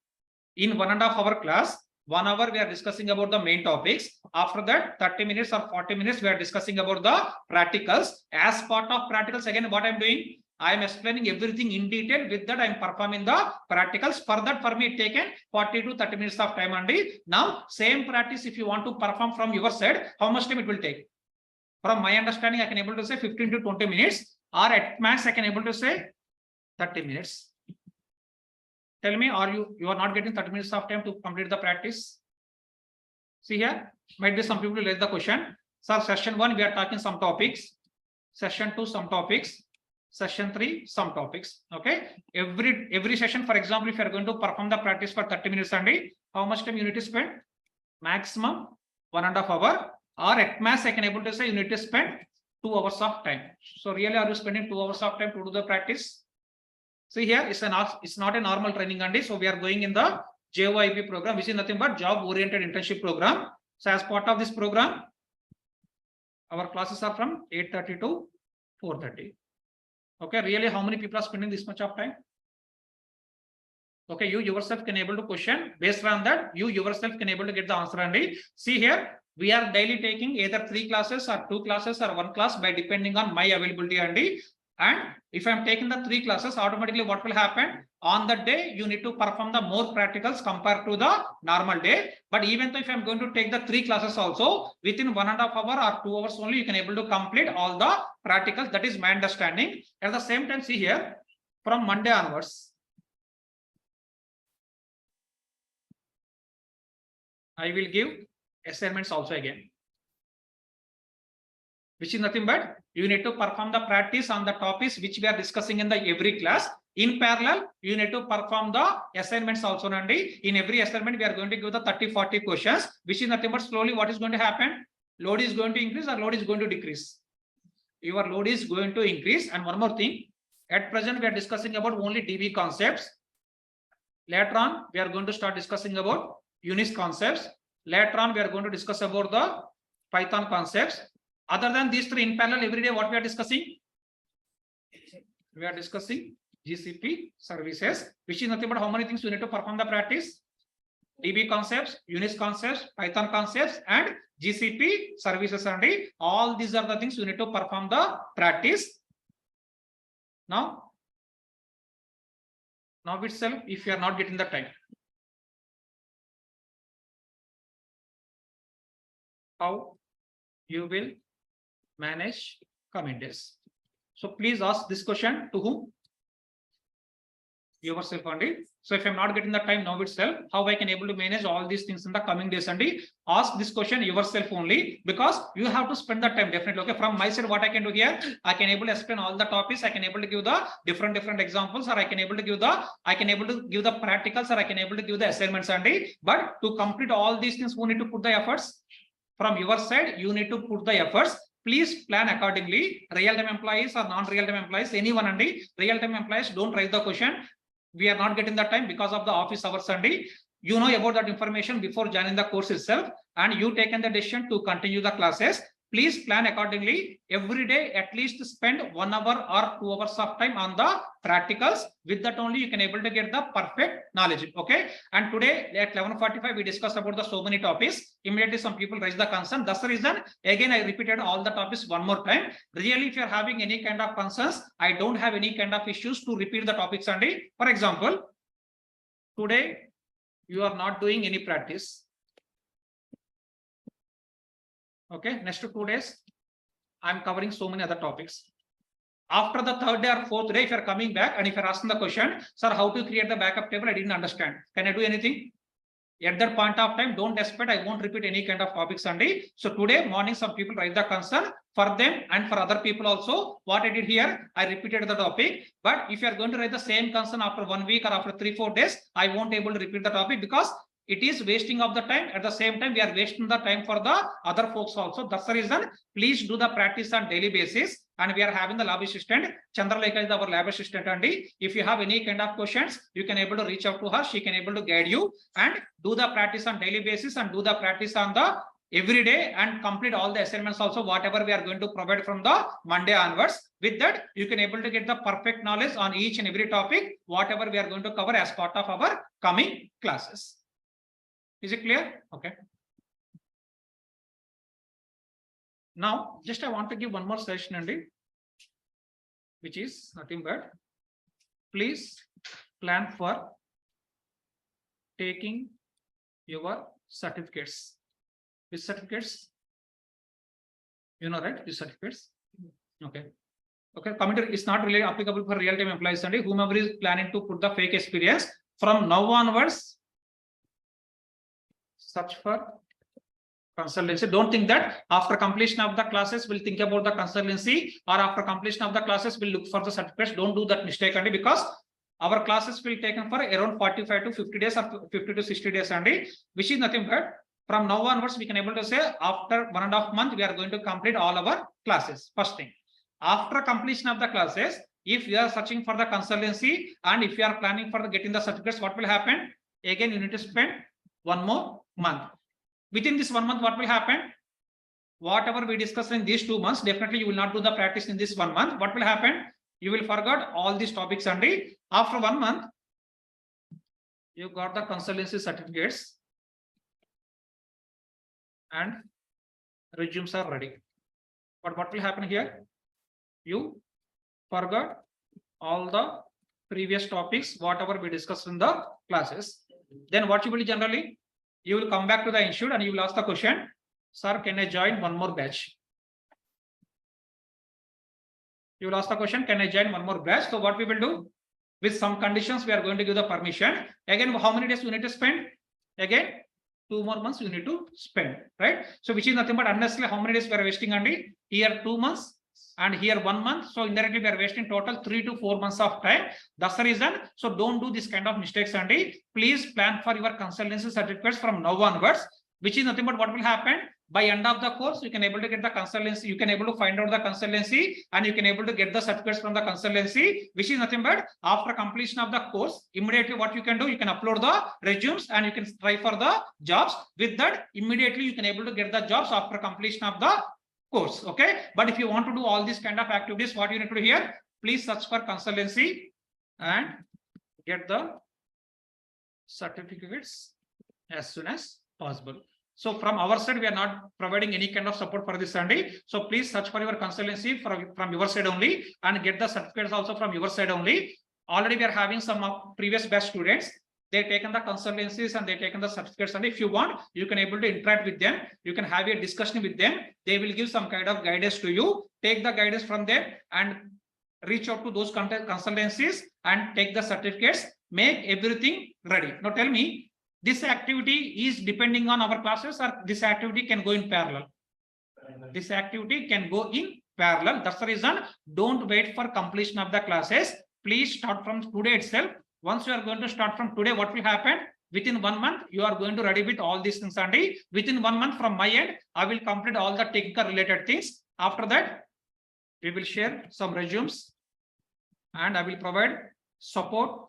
S1: In 1.5 hour class, 1 hour we are discussing about the main topics. After that, 30 minutes or 40 minutes, we are discussing about the practicals. As part of practicals, again, what I'm doing, I am explaining everything in detail. With that, I am performing the practicals. For that, for me, it taken 40 to 30 minutes of time only. Now, same practice, if you want to perform from your side, how much time it will take? From my understanding, I can able to say 15 to 20 minutes, or at max, I can able to say 30 minutes. Tell me, are you are not getting 30 minutes of time to complete the practice? See here, might be some people raise the question. Sir, session 1, we are talking some topics. Session 2, some topics. Session 3, some topics. Okay. Every session, for example, if you are going to perform the practice for 30 minutes only, how much time you need to spend? Maximum 1.5 hours. or at max I can able to say you need to spend 2 hours of time. So really, are you spending 2 hours of time to do the practice? See here, it's not a normal training only. So we are going in the JOIP program, which is nothing but job oriented internship program. So as part of this program, our classes are from 8:30 to 4:30. Okay, really, how many people are spending this much of time? Okay, you yourself can able to question. Based on that, you yourself can able to get the answer. And see here, we are daily taking either 3 classes or 2 classes or 1 class by depending on my availability. And if I'm taking the 3 classes, automatically what will happen? On that day, you need to perform the more practicals compared to the normal day. But even though if I'm going to take the 3 classes also, within 1.5 hours or 2 hours only, you can able to complete all the practicals. That is my understanding. At the same time, see here, from Monday onwards, I will give assignments also again, which is nothing but you need to perform the practice on the topics which we are discussing in the every class. In parallel, you need to perform the assignments also. Nandi. In every assignment, we are going to give the 30-40 questions, which is nothing but slowly what is going to happen? Load is going to increase or load is going to decrease? Your load is going to increase. And one more thing, at present, we are discussing about only DB concepts. Later on, we are going to start discussing about Unix concepts. Later on, we are going to discuss about the Python concepts. Other than these 3 in parallel, every day what we are discussing? We are discussing GCP services, which is nothing but how many things you need to perform the practice? DB concepts, Unix concepts, Python concepts, and GCP services. And all these are the things you need to perform the practice. Now itself, if you are not getting the time, how you will manage coming days? So please ask this question to whom? Yourself only. So if I'm not getting the time now itself, how I can able to manage all these things in the coming days? And ask this question yourself only, because you have to spend the time definitely. Okay, from my side, what I can do here, I can able to explain all the topics. I can able to give the different examples, or I can able to give the practicals, or I can able to give the assignments. And but to complete all these things, who need to put the efforts? From your side, you need to put the efforts. Please plan accordingly. Real-time employees or non-real-time employees, anyone. And real-time employees, don't raise the question. We are not getting the time because of the office hours. And you know about that information before joining the course itself, and you taken the decision to continue the classes. Please plan accordingly. Every day, at least spend 1 hour or 2 hours of time on the practicals. With that only, you can able to get the perfect knowledge. Okay. And today at 11:45, we discussed about the so many topics. Immediately, some people raise the concern. That's the reason. Again, I repeated all the topics one more time. Really, if you are having any kind of concerns, I don't have any kind of issues to repeat the topics. And for example, today you are not doing any practice. Okay, next 2 days, I'm covering so many other topics. After the 3rd day or 4th day, if you're coming back and if you're asking the question, sir, how to create the backup table? I didn't understand. Can I do anything? At that point of time, don't expect I won't repeat any kind of topics. Sunday. So today morning, some people raise the concern for them and for other people also. What I did here, I repeated the topic. But if you are going to raise the same concern after 1 week or after 3-4 days, I won't able to repeat the topic because it is wasting of the time. At the same time, we are wasting the time for the other folks also. That's the reason. Please do the practice on daily basis. And we are having the lab assistant. Chandralekha is our lab assistant. And if you have any kind of questions, you can able to reach out to her. She can able to guide you and do the practice on daily basis and do the practice on the every day and complete all the assignments also, whatever we are going to provide from the Monday onwards. With that, you can able to get the perfect knowledge on each and every topic, whatever we are going to cover as part of our coming classes. Is it clear? Okay. Now, just I want to give one more suggestion, Andy, which is nothing but please plan for taking your certificates. Which certificates? You know, right? These certificates. Okay. Okay. Commentary is not really applicable for real-time employees, Andy. Whomever is planning to put the fake experience from now onwards, search for consultancy. Don't think that after completion of the classes we'll think about the consultancy, or after completion of the classes we'll look for the certificates. Don't do that mistake, Andy, because our classes will be taken for around 45 to 50 days or 50 to 60 days, Andy, which is nothing but From now onwards, we can able to say after 1.5 months, we are going to complete all our classes. First thing, after completion of the classes, if you are searching for the consultancy and if you are planning for getting the certificates, what will happen? Again, you need to spend 1 more month. Within this 1 month, what will happen? Whatever we discussed in these 2 months, definitely you will not do the practice in this 1 month. What will happen? You will forget all these topics only. After 1 month, you got the consultancy certificates and resumes are ready. But what will happen here? You forgot all the previous topics, whatever we discussed in the classes. Then what you will generally, you will come back to the institute and you will ask the question, sir, can I join one more batch? You will ask the question, can I join one more batch? So what we will do? With some conditions, we are going to give the permission. Again, how many days you need to spend? Again, 2 more months you need to spend, right? So which is nothing but unnecessarily how many days we are wasting on it? Here 2 months and here 1 month. So indirectly we are wasting total 3 to 4 months of time. That's the reason. So don't do this kind of mistakes, Andy. Please plan for your consultancy certificates from now onwards, which is nothing but what will happen? By end of the course, you can able to get the consultancy, you can able to find out the consultancy and you can able to get the certificates from the consultancy, which is nothing but after completion of the course, immediately what you can do, you can upload the resumes and you can try for the jobs. With that, immediately you can able to get the jobs after completion of the course. Okay. But if you want to do all these kind of activities, what you need to do here, please search for consultancy and get the certificates as soon as possible. So from our side, we are not providing any kind of support for this Sunday. So please search for your consultancy from your side only and get the certificates also from your side only. Already we are having some previous batch students. They taken the consultancies and they taken the certificates. And if you want, you can able to interact with them. You can have a discussion with them. They will give some kind of guidance to you. Take the guidance from them and reach out to those consultancies and take the certificates. Make everything ready. Now tell me, this activity is depending on our classes or this activity can go in parallel? This activity can go in parallel. That's the reason. Don't wait for completion of the classes. Please start from today itself. Once you are going to start from today, what will happen? Within 1 month, you are going to ready with all these things. And within 1 month from my end, I will complete all the technical related things. After that, we will share some resumes and I will provide support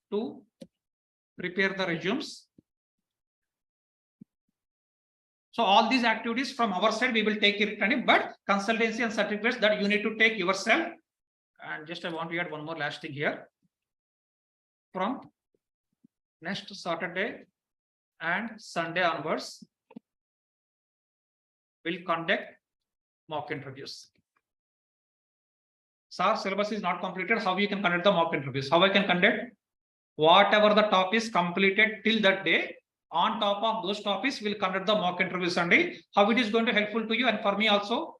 S1: to prepare the resumes. So all these activities from our side, we will take it, but consultancy and certificates that you need to take yourself. And just I want to add one more last thing here. From next Saturday and Sunday onwards, we'll conduct mock interviews. Sir, syllabus is not completed. How you can conduct the mock interviews? How I can conduct? Whatever the topic is completed till that day, on top of those topics, we'll conduct the mock interviews Sunday. How it is going to helpful to you and for me also.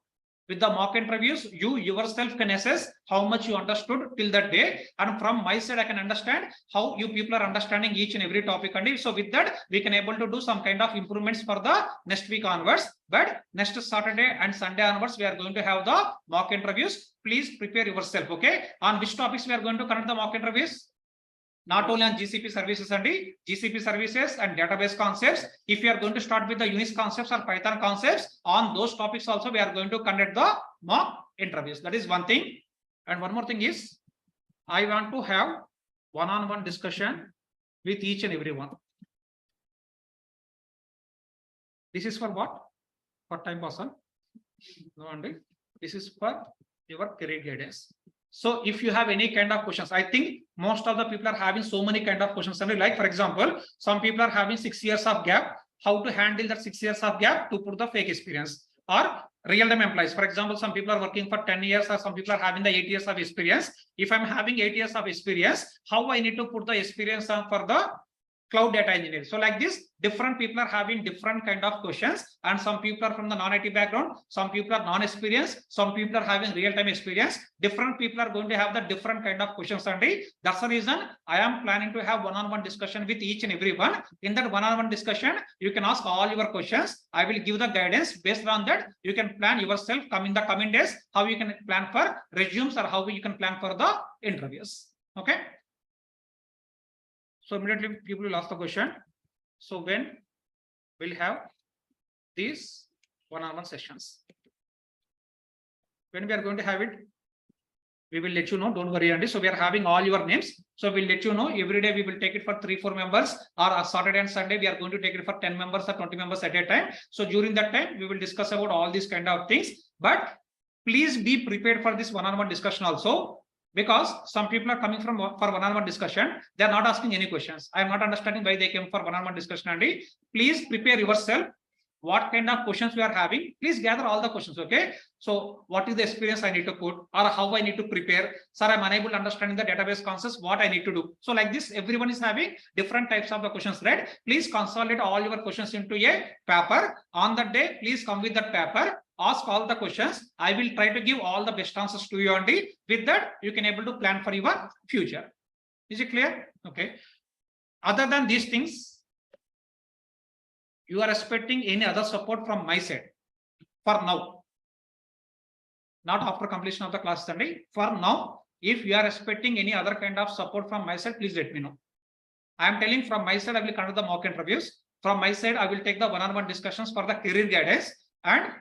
S1: With the mock interviews, you yourself can assess how much you understood till that day. And from my side, I can understand how you people are understanding each and every topic. And so with that, we can able to do some kind of improvements for the next week onwards. But next Saturday and Sunday onwards, we are going to have the mock interviews. Please prepare yourself. Okay. On which topics we are going to conduct the mock interviews? Not only on GCP services and GCP services and database concepts. If you are going to start with the Unix concepts or Python concepts, on those topics also we are going to conduct the mock interviews. That is one thing. And one more thing is, I want to have one-on-one discussion with each and every one. This is for what? For time person. No, Andy. This is for your career guidance. So if you have any kind of questions, I think most of the people are having so many kind of questions. Like for example, some people are having 6 years of gap. How to handle that 6 years of gap to put the fake experience or real-time employees. For example, some people are working for 10 years or some people are having the 8 years of experience. If I'm having 8 years of experience, how I need to put the experience on for the cloud data engineering? So like this, different people are having different kind of questions, and some people are from the non-IT background, some people are non-experienced, some people are having real-time experience. Different people are going to have the different kind of questions, and that's the reason I am planning to have one-on-one discussion with each and every one. In that one-on-one discussion, you can ask all your questions. I will give the guidance. Based on that, you can plan yourself in the coming days how you can plan for resumes or how you can plan for the interviews. Okay. So immediately people will ask the question. So when we'll have these one-on-one sessions. When we are going to have it, we will let you know. Don't worry, Andy. So we are having all your names. So we'll let you know every day. We will take it for 3-4 members, or Saturday and Sunday we are going to take it for 10 members or 20 members at a time. So during that time, we will discuss about all these kind of things. But please be prepared for this one-on-one discussion also, because some people are coming from for one-on-one discussion. They are not asking any questions. I am not understanding why they came for one-on-one discussion, Andy. Please prepare yourself. What kind of questions we are having, please gather all the questions. Okay, so what is the experience I need to put, or how I need to prepare? Sir, I'm unable to understand the database concepts, what I need to do. So like this, everyone is having different types of the questions, right? Please consolidate all your questions into a paper. On that day, please come with that paper, ask all the questions. I will try to give all the best answers to you only. With that, you can able to plan for your future. Is it clear? Okay. Other than these things, you are expecting any other support from my side for now, not after completion of the class Sunday. For now, if you are expecting any other kind of support from my side, please let me know. I am telling from my side, I will conduct the mock interviews. From my side, I will take the one-on-one discussions for the career guidance, and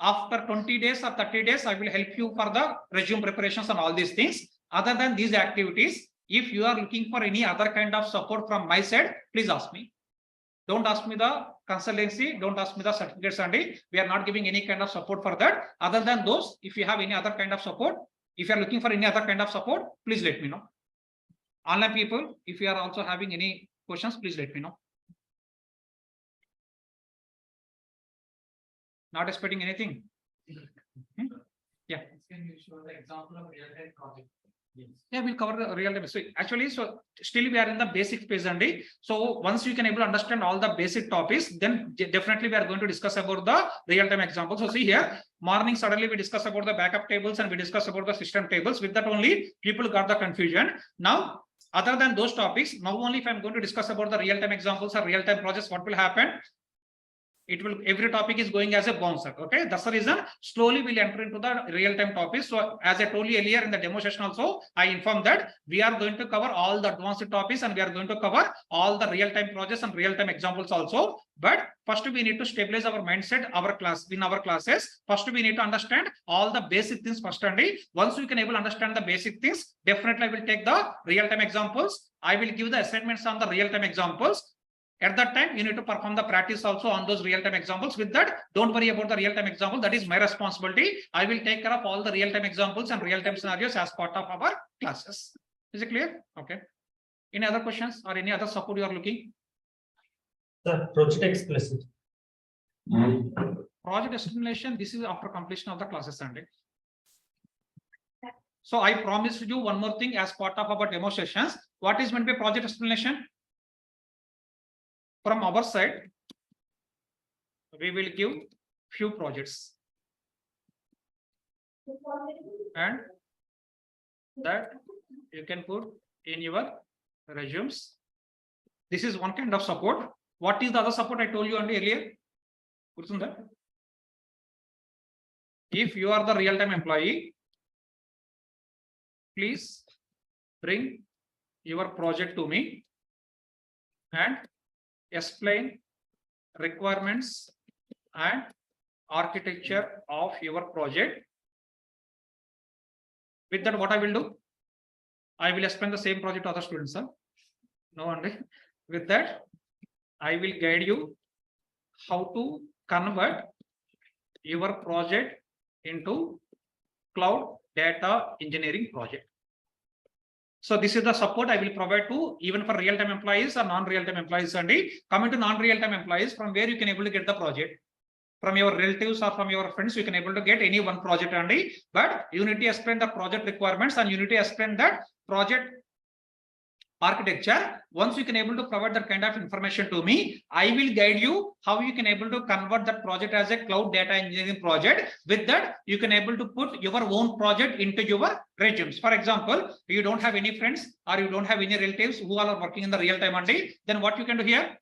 S1: after 20 days or 30 days, I will help you for the resume preparations and all these things. Other than these activities, if you are looking for any other kind of support from my side, please ask me. Don't ask me the consultancy, don't ask me the certificates, Andy. We are not giving any kind of support for that. Other than those, if you have any other kind of support, if you are looking for any other kind of support, please let me know. Online people, if you are also having any questions, please let me know. Not expecting anything. Yeah.
S9: Can you show the example of real-time project?
S1: Yeah, we'll cover the real time. So actually, so still we are in the basic phase only. So once you can able to understand all the basic topics, then definitely we are going to discuss about the real time example. So see here, morning suddenly we discuss about the backup tables and we discuss about the system tables. With that only people got the confusion. Now, other than those topics, now only if I'm going to discuss about the real time examples or real time projects, what will happen? It will, every topic is going as a bouncer. Okay, that's the reason slowly we'll enter into the real-time topics. So as I told you earlier in the demo session also, I informed that we are going to cover all the advanced topics and we are going to cover all the real-time projects and real-time examples also. But first we need to stabilize our mindset, our class in our classes. First we need to understand all the basic things first only. Once we can able to understand the basic things, definitely I will take the real-time examples. I will give the assignments on the real-time examples. At that time, you need to perform the practice also on those real-time examples. With that, don't worry about the real-time example. That is my responsibility. I will take care of all the real-time examples and real-time scenarios as part of our classes. Is it clear? Okay. Any other questions or any other support you are looking?
S3: The project explicit.
S1: Project explanation, this is after completion of the classes Sunday. So I promised you one more thing as part of our demo sessions. What is meant by project explanation? From our side, we will give few projects and that you can put in your resumes. This is one kind of support. What is the other support I told you earlier? If you are the real-time employee, please bring your project to me and explain requirements and architecture of your project. With that, what I will do? I will explain the same project to other students. Sir. No wonder. With that, I will guide you how to convert your project into cloud data engineering project. So this is the support I will provide to even for real-time employees or non-real-time employees only. Coming to non-real-time employees, from where you can able to get the project. From your relatives or from your friends, you can able to get any one project only. But you need to explain the project requirements and you need to explain that project architecture. Once you can able to provide that kind of information to me, I will guide you how you can able to convert that project as a cloud data engineering project. With that, you can able to put your own project into your resumes. For example, you don't have any friends or you don't have any relatives who are working in the real time only, then what you can do here?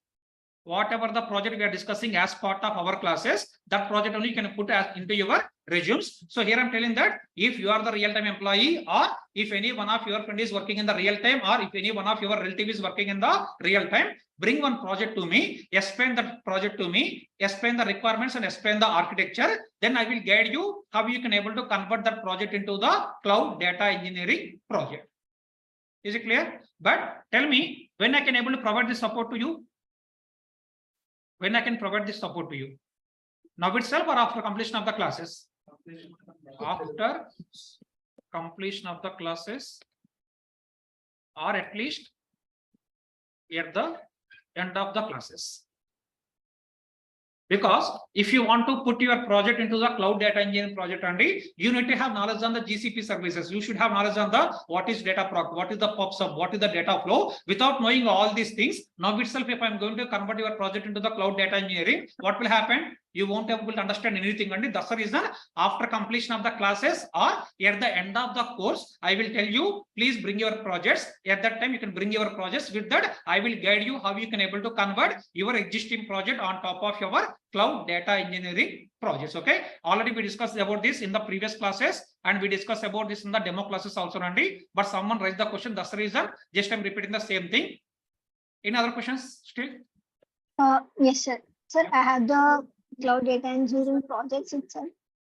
S1: whatever the project we are discussing as part of our classes, that project only you can put as into your resumes. So here I'm telling that if you are the real-time employee, or if any one of your friend is working in the real time, or if any one of your relative is working in the real time, bring one project to me, explain the project to me, explain the requirements and explain the architecture. Then I will guide you how you can able to convert that project into the cloud data engineering project. Is it clear? But tell me when I can able to provide this support to you. When I can provide this support to you? Now itself or after completion of the classes? After completion of the classes, or at least at the end of the classes. Because if you want to put your project into the cloud data engineering project only, you need to have knowledge on the GCP services. You should have knowledge on the what is data proc, what is the PubSub, what is the data flow. Without knowing all these things, now itself, if I'm going to convert your project into the cloud data engineering, what will happen? You won't be able to understand anything. And that's the reason after completion of the classes or at the end of the course, I will tell you, please bring your projects. At that time, you can bring your projects. With that, I will guide you how you can able to convert your existing project on top of your cloud data engineering projects. Okay, already we discussed about this in the previous classes, and we discussed about this in the demo classes also, Randy. But someone raised the question. That's the reason. Just I'm repeating the same thing. Any other questions still?
S5: Yes, sir. Sir, I have the cloud data engineering projects itself,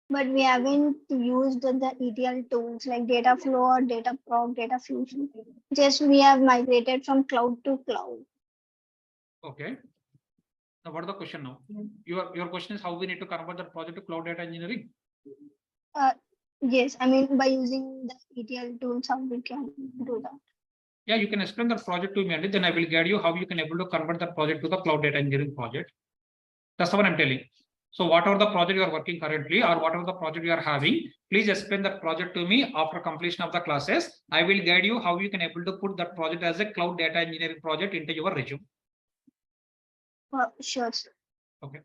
S5: but we haven't used the ETL tools like data flow or data proc, data fusion. Just we have migrated from cloud to cloud.
S1: Okay. Now, what is the question now? Your question is how we need to convert that project to cloud data engineering?
S5: Yes, I mean by using the ETL tools, how we can do that.
S1: Yeah, you can explain that project to me, and then I will guide you how you can able to convert that project to the cloud data engineering project. That's what I'm telling. So whatever the project you are working currently, or whatever the project you are having, please explain that project to me after completion of the classes. I will guide you how you can able to put that project as a cloud data engineering project into your resume.
S5: Sure, sir.
S1: Okay.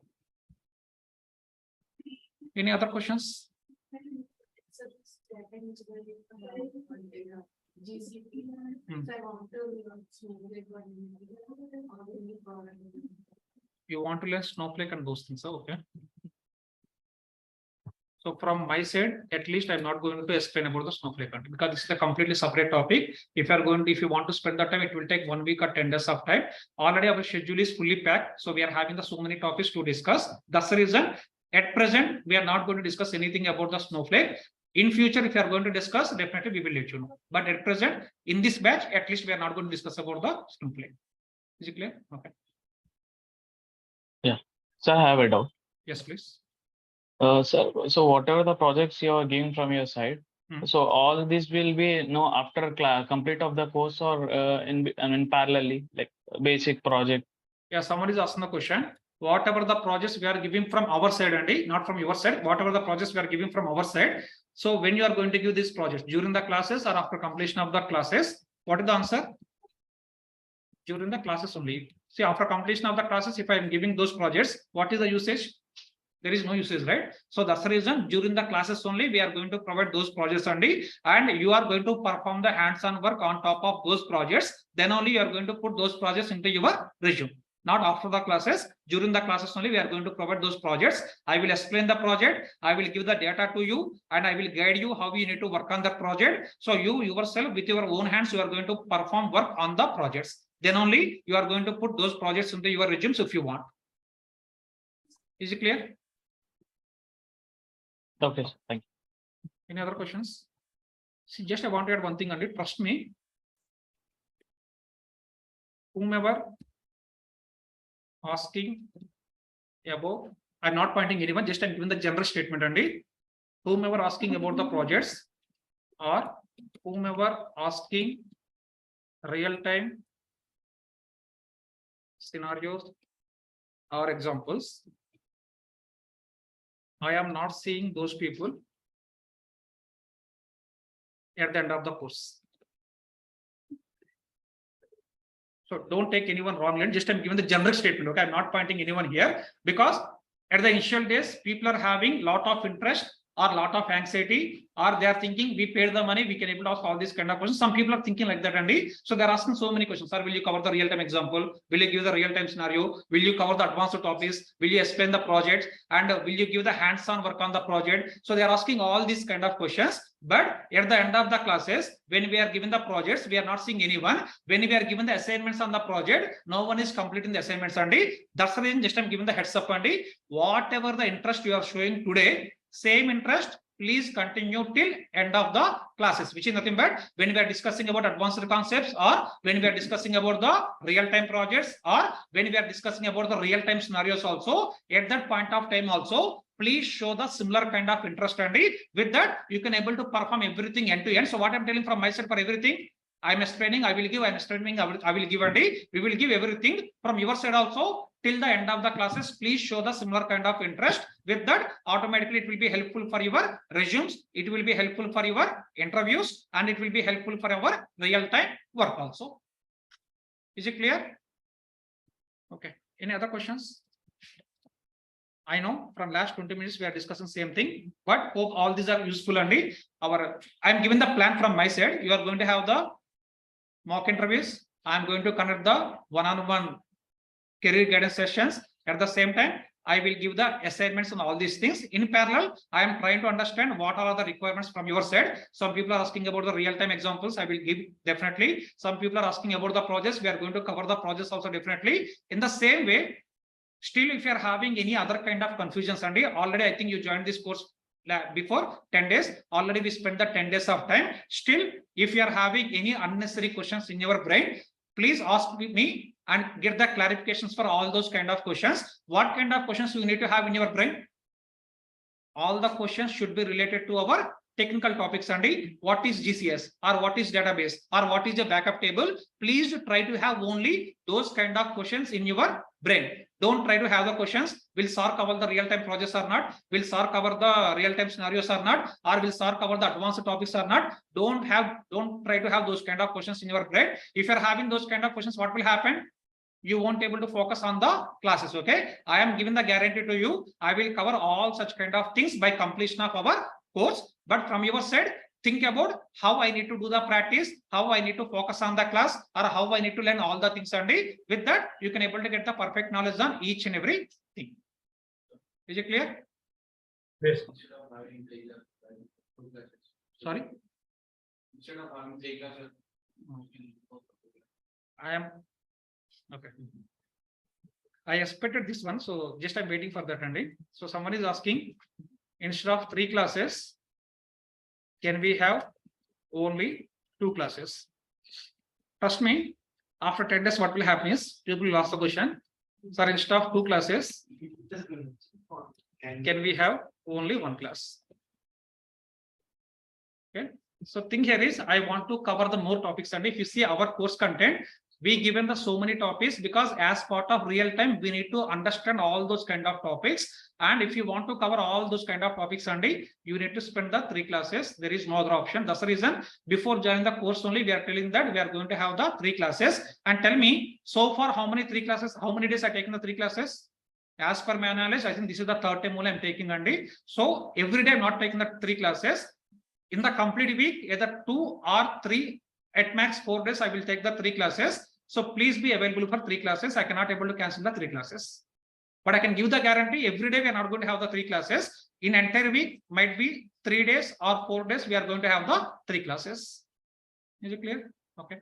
S1: Any other questions?
S2: GCP. So I want to
S1: You want to learn Snowflake and those things, okay? So from my side, at least I'm not going to explain about the Snowflake because this is a completely separate topic. If you want to spend that time, it will take 1 week or 10 days of time. Already our schedule is fully packed, so we are having so many topics to discuss. That's the reason. At present, we are not going to discuss anything about the Snowflake. In future, if you are going to discuss, definitely we will let you know. But at present, in this batch, at least we are not going to discuss about the Snowflake. Is it clear? Okay.
S10: Yeah. So I have a doubt.
S1: Yes, please.
S10: Sir, so whatever the projects you are giving from your side, so all this will be after complete of the course or in parallelly, like basic project.
S1: Yeah, someone is asking the question. Whatever the projects we are giving from our side, and not from your side, whatever the projects we are giving from our side. So when you are going to give these projects, during the classes or after completion of the classes, what is the answer? During the classes only. See, after completion of the classes, if I am giving those projects, what is the usage? There is no usage, right? So that's the reason during the classes only we are going to provide those projects only, and you are going to perform the hands-on work on top of those projects. Then only you are going to put those projects into your resume. Not after the classes. During the classes only we are going to provide those projects. I will explain the project. I will give the data to you, and I will guide you how you need to work on the project. So you yourself with your own hands you are going to perform work on the projects. Then only you are going to put those projects into your resumes if you want. Is it clear?
S10: Okay, thank you.
S1: Any other questions? See, just I want to add one thing on it. Trust me. Whomever asking about, I'm not pointing anyone, just I'm giving the general statement only. Whomever asking about the projects or whomever asking real-time scenarios or examples, I am not seeing those people at the end of the course. So don't take anyone wrongly. Just I'm giving the general statement. Okay, I'm not pointing anyone here because at the initial days, people are having lot of interest or lot of anxiety, or they are thinking we paid the money, we can able to ask all these kind of questions. Some people are thinking like that, Andy. So they're asking so many questions. Sir, will you cover the real-time example? Will you give the real-time scenario? Will you cover the advanced topics? Will you explain the project? And will you give the hands-on work on the project? So they are asking all these kind of questions. But at the end of the classes, when we are given the projects, we are not seeing anyone. When we are given the assignments on the project, no one is completing the assignments, Andy. That's the reason just I'm giving the heads up, Andy. Whatever the interest you are showing today, same interest, please continue till end of the classes, which is nothing but when we are discussing about advanced concepts, or when we are discussing about the real-time projects, or when we are discussing about the real-time scenarios also, at that point of time also, please show the similar kind of interest, and with that you can able to perform everything end to end. So what I'm telling from my side, for everything I'm explaining, I will give, I'm explaining, I will give, and we will give everything from your side also till the end of the classes. Please show the similar kind of interest. With that, automatically it will be helpful for your resumes, it will be helpful for your interviews, and it will be helpful for our real-time work also. Is it clear? Okay. Any other questions? I know from last 20 minutes we are discussing same thing, but hope all these are useful, and I'm given the plan from my side. You are going to have the mock interviews. I'm going to conduct the one-on-one career guidance sessions. At the same time, I will give the assignments and all these things. In parallel, I am trying to understand what are the requirements from your side. Some people are asking about the real-time examples. I will give definitely. Some people are asking about the projects. We are going to cover the projects also definitely. In the same way, still, if you are having any other kind of confusions, and already I think you joined this course before 10 days, already we spent the 10 days of time. Still, if you are having any unnecessary questions in your brain, please ask me and get the clarifications for all those kind of questions. What kind of questions you need to have in your brain? All the questions should be related to our technical topics, and what is GCS, or what is database, or what is a backup table. Please try to have only those kind of questions in your brain. Don't try to have the questions, will SAR cover the real-time projects or not? Will SAR cover the real-time scenarios or not? Or will SAR cover the advanced topics or not? Don't try to have those kind of questions in your brain. If you're having those kind of questions, what will happen? You won't be able to focus on the classes. Okay, I am giving the guarantee to you. I will cover all such kind of things by completion of our course. But from your side, think about how I need to do the practice, how I need to focus on the class, or how I need to learn all the things, and with that you can able to get the perfect knowledge on each and every thing. Is it clear?
S3: Yes.
S1: Sorry,
S9: Instead of having three classes.
S1: I am okay. I expected this one, so just I'm waiting for that, and so someone is asking, instead of 3 classes, can we have only 2 classes? Trust me, after 10 days, what will happen is people will ask the question, sir, instead of 2 classes, can we have only 1 class? Okay, so thing here is I want to cover the more topics, and if you see our course content, we given the so many topics because as part of real time we need to understand all those kind of topics, and if you want to cover all those kind of topics, and you need to spend the 3 classes. There is no other option. That's the reason before joining the course only we are telling that we are going to have the 3 classes. And tell me, so far how many 3 classes, how many days I taken the 3 classes? As per my analysis, I think this is the 3rd time only I'm taking, and so every day I'm not taking the 3 classes. In the complete week, either 2 or 3, at max 4 days I will take the 3 classes. So please be available for 3 classes. I cannot able to cancel the 3 classes, but I can give the guarantee every day we are not going to have the 3 classes. In entire week might be 3 days or 4 days we are going to have the 3 classes. Is it clear? Okay.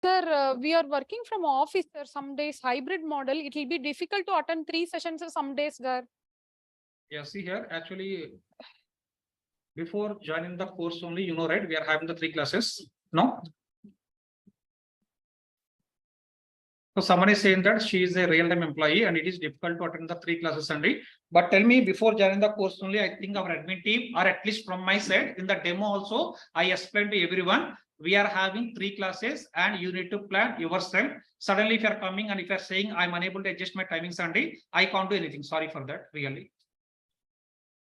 S7: Sir, we are working from office, sir. Some days hybrid model. It will be difficult to attend 3 sessions some days, sir.
S1: Yeah, see here, actually, before joining the course only, you know, right, we are having the 3 classes. No? So someone is saying that she is a real-time employee and it is difficult to attend the 3 classes only. But tell me, before joining the course only, I think our admin team, or at least from my side, in the demo also, I explained to everyone, we are having 3 classes and you need to plan yourself. Suddenly, if you are coming and if you are saying I'm unable to adjust my timing Sunday, I can't do anything. Sorry for that, really.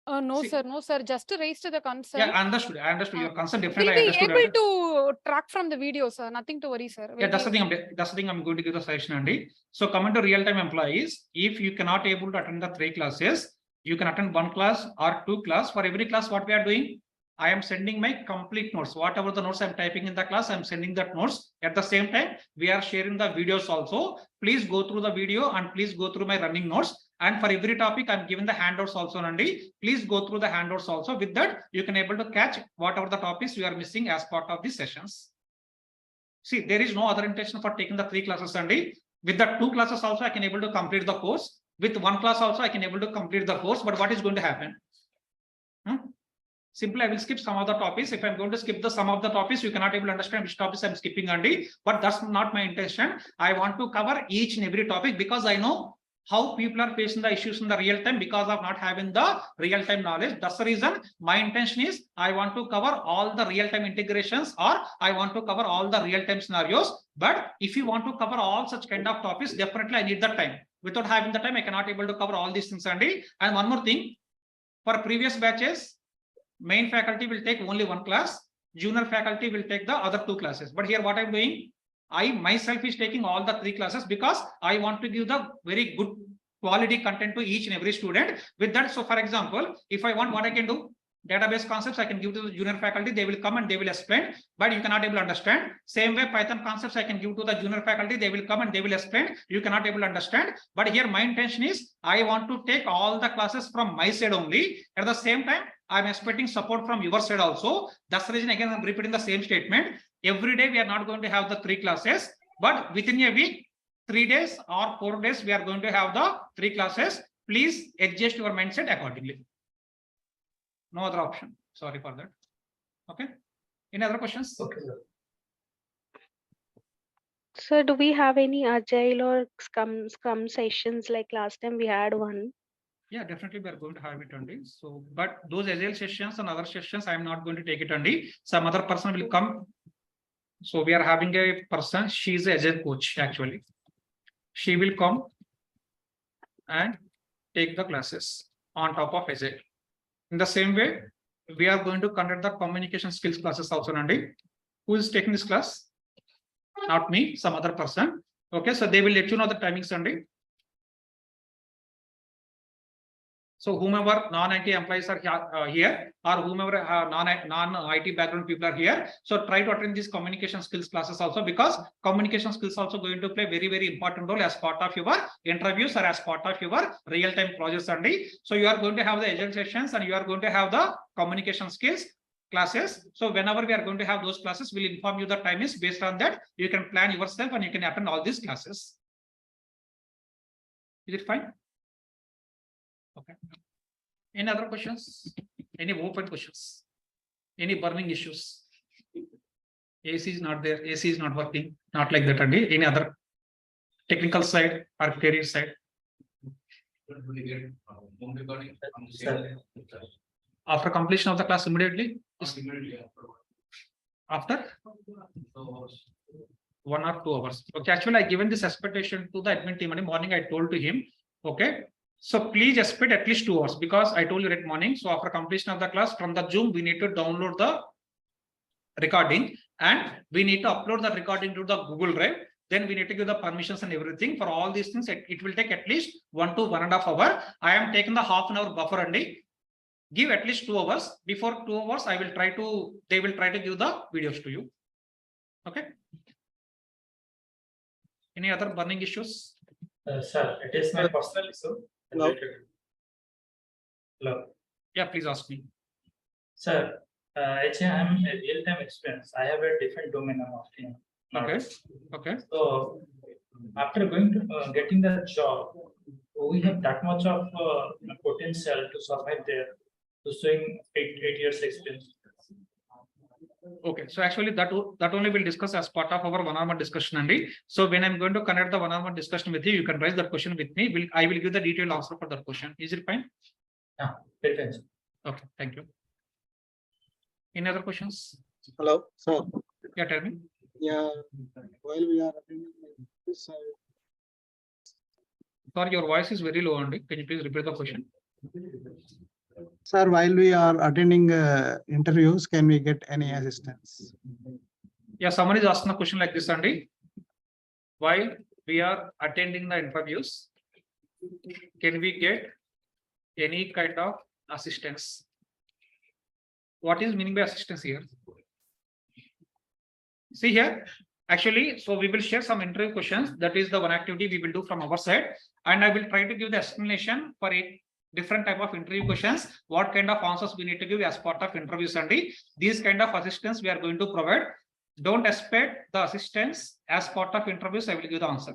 S7: No,
S1: See,
S7: sir. No, sir. Just raised the concern.
S1: Yeah, I understood. I understood your concern. Definitely,
S7: We'll
S1: I
S7: be
S1: understood.
S7: able to track from the video, sir. Nothing to worry, sir.
S1: Yeah, that's the thing. I'm going to give the suggestion, Andy. So coming to real-time employees, if you cannot able to attend the 3 classes, You can attend one class or two class. For every class, what we are doing, I am sending my complete notes. Whatever the notes I'm typing in the class, I'm sending that notes. At the same time, we are sharing the videos also. Please go through the video and please go through my running notes. And for every topic, I'm giving the handouts also, Nandi. Please go through the handouts also. With that, you can able to catch whatever the topics you are missing as part of these sessions. See, there is no other intention for taking the 3 classes, Nandi. With the 2 classes also, I can able to complete the course. With 1 class also, I can able to complete the course. But what is going to happen? Simply, I will skip some of the topics. If I'm going to skip the some of the topics, you cannot able to understand which topics I'm skipping, Andy. But that's not my intention. I want to cover each and every topic because I know how people are facing the issues in the real time because of not having the real time knowledge. That's the reason my intention is I want to cover all the real time integrations, or I want to cover all the real time scenarios. But if you want to cover all such kind of topics, definitely I need the time. Without having the time, I cannot able to cover all these things, Andy. And one more thing, for previous batches, main faculty will take only 1 class, junior faculty will take the other 2 classes. But here what I'm doing, I myself is taking all the 3 classes because I want to give the very good quality content to each and every student. With that, so for example, if I want, what I can do, database concepts I can give to the junior faculty, they will come and they will explain, but you cannot able to understand. Same way, Python concepts I can give to the junior faculty, they will come and they will explain, you cannot able to understand. But here my intention is I want to take all the classes from my side only. At the same time, I'm expecting support from your side also. That's the reason again I'm repeating the same statement. Every day we are not going to have the 3 classes, but within a week, 3 days or 4 days, we are going to have the 3 classes. Please adjust your mindset accordingly. No other option. Sorry for that. Okay. Any other questions?
S3: Okay, sir.
S11: So do we have any agile or scrum sessions like last time we had one?
S1: Yeah, definitely we are going to have it only. So, but those agile sessions and other sessions, I am not going to take it only. Some other person will come. So we are having a person, she is a agile coach actually. She will come and take the classes on top of agile. In the same way, we are going to conduct the communication skills classes also, Nandi. Who is taking this class? Not me, some other person. Okay, so they will let you know the timings, Nandi. So whomever non-IT employees are here, or whomever non-IT background people are here, so try to attend these communication skills classes also, because communication skills also going to play very, very important role as part of your interviews or as part of your real-time projects, Andy. So you are going to have the agile sessions and you are going to have the communication skills classes. So whenever we are going to have those classes, we'll inform you the time is. Based on that, you can plan yourself and you can attend all these classes. Is it fine? Okay. Any other questions? Any open questions? Any burning issues? AC is not there. AC is not working. Not like that. Any other technical side or career side? After completion of the class immediately? After 1 or 2 hours. Okay. Actually, I given this expectation to the admin team in the morning. I told to him, okay. So please expect at least 2 hours, because I told you that morning. So after completion of the class from the Zoom, we need to download the recording and we need to upload the recording to the Google Drive. Then we need to give the permissions and everything. For all these things, it will take at least 1 to 1.5 hours. I am taking the half-an-hour buffer only. Give at least 2 hours. Before 2 hours, they will try to give the videos to you. Okay. Any other burning issues?
S3: Sir, it is my personal issue.
S12: Hello.
S3: Hello.
S1: Yeah, please ask me.
S3: Sir, actually, I am a real-time experience. I have a different domain I'm asking.
S1: Okay. Okay.
S3: So after going to getting the job, we have that much of potential to survive there, to showing 8 years experience.
S1: Okay, so actually that only will discuss as part of our one-on-one discussion, Andy. So when I'm going to connect the one-on-one discussion with you, you can raise that question with me. I will give the detailed answer for that question. Is it fine?
S3: Yeah, very fine.
S1: Okay, thank you. Any other questions?
S12: Hello, sir.
S1: Yeah, tell me.
S12: Yeah, while we are attending this,
S1: Sorry, your voice is very low, Andy. Can you please repeat the question?
S12: sir, while we are attending interviews, can we get any assistance?
S1: Yeah, someone is asking a question like this, Andy. While we are attending the interviews, can we get any kind of assistance. What is meaning by assistance here? See here, actually, so we will share some interview questions. That is the one activity we will do from our side, and I will try to give the explanation for a different type of interview questions. What kind of answers we need to give as part of interviews, and these kind of assistance we are going to provide. Don't expect the assistance as part of interviews. I will give the answer.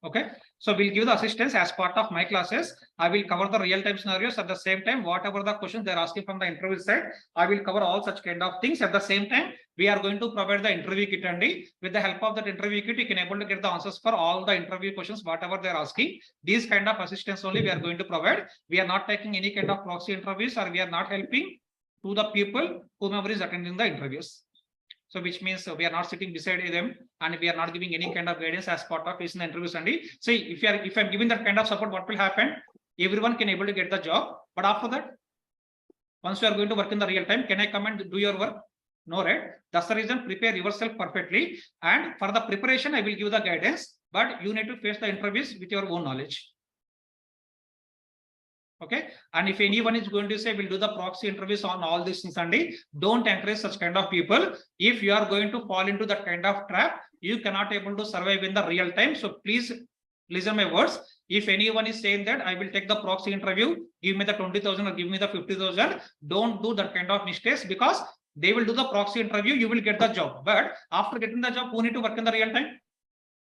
S1: Okay, so we'll give the assistance as part of my classes. I will cover the real-time scenarios at the same time. Whatever the questions they're asking from the interview side, I will cover all such kind of things. At the same time, we are going to provide the interview kit, and with the help of that interview kit, you can able to get the answers for all the interview questions, whatever they're asking. These kind of assistance only we are going to provide. We are not taking any kind of proxy interviews, or we are not helping to the people whomever is attending the interviews. So which means we are not sitting beside them, and we are not giving any kind of guidance as part of the interviews. And see, if I'm giving that kind of support, what will happen? Everyone can able to get the job, but after that, once you are going to work in the real time, can I come and do your work? No, right? That's the reason. Prepare yourself perfectly, and for the preparation, I will give the guidance, but you need to face the interviews with your own knowledge. Okay, and if anyone is going to say we'll do the proxy interviews on all these things, and don't encourage such kind of people. If you are going to fall into that kind of trap, you cannot able to survive in the real time. So please listen my words. If anyone is saying that I will take the proxy interview, give me the 20,000 or give me the 50,000, don't do that kind of mistakes, because they will do the proxy interview, you will get the job, but after getting the job, who need to work in the real time?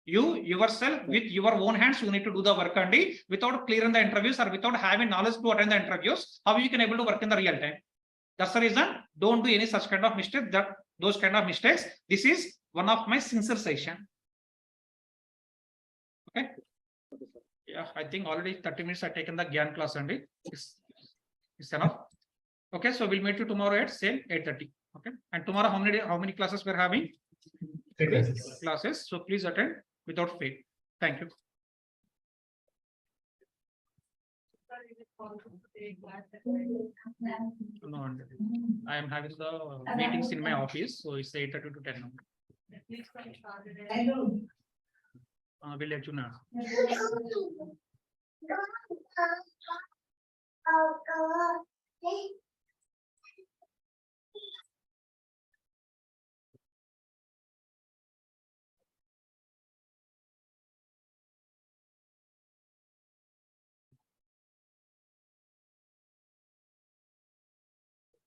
S1: You yourself, with your own hands, you need to do the work, and without clearing the interviews or without having knowledge to attend the interviews, how you can able to work in the real time? That's the reason. Don't do any such kind of mistake. Those kind of mistakes. This is one of my sincere session. Okay. Yeah, I think already 30 minutes I've taken the Gyan class, and it's enough. Okay, so we'll meet you tomorrow at same 8:30. Okay, and tomorrow how many classes we're having? 3 classes. So please attend without fail. Thank you. No, I am having the meetings in my office, so it's 8:30 to 10 now. We'll let you know.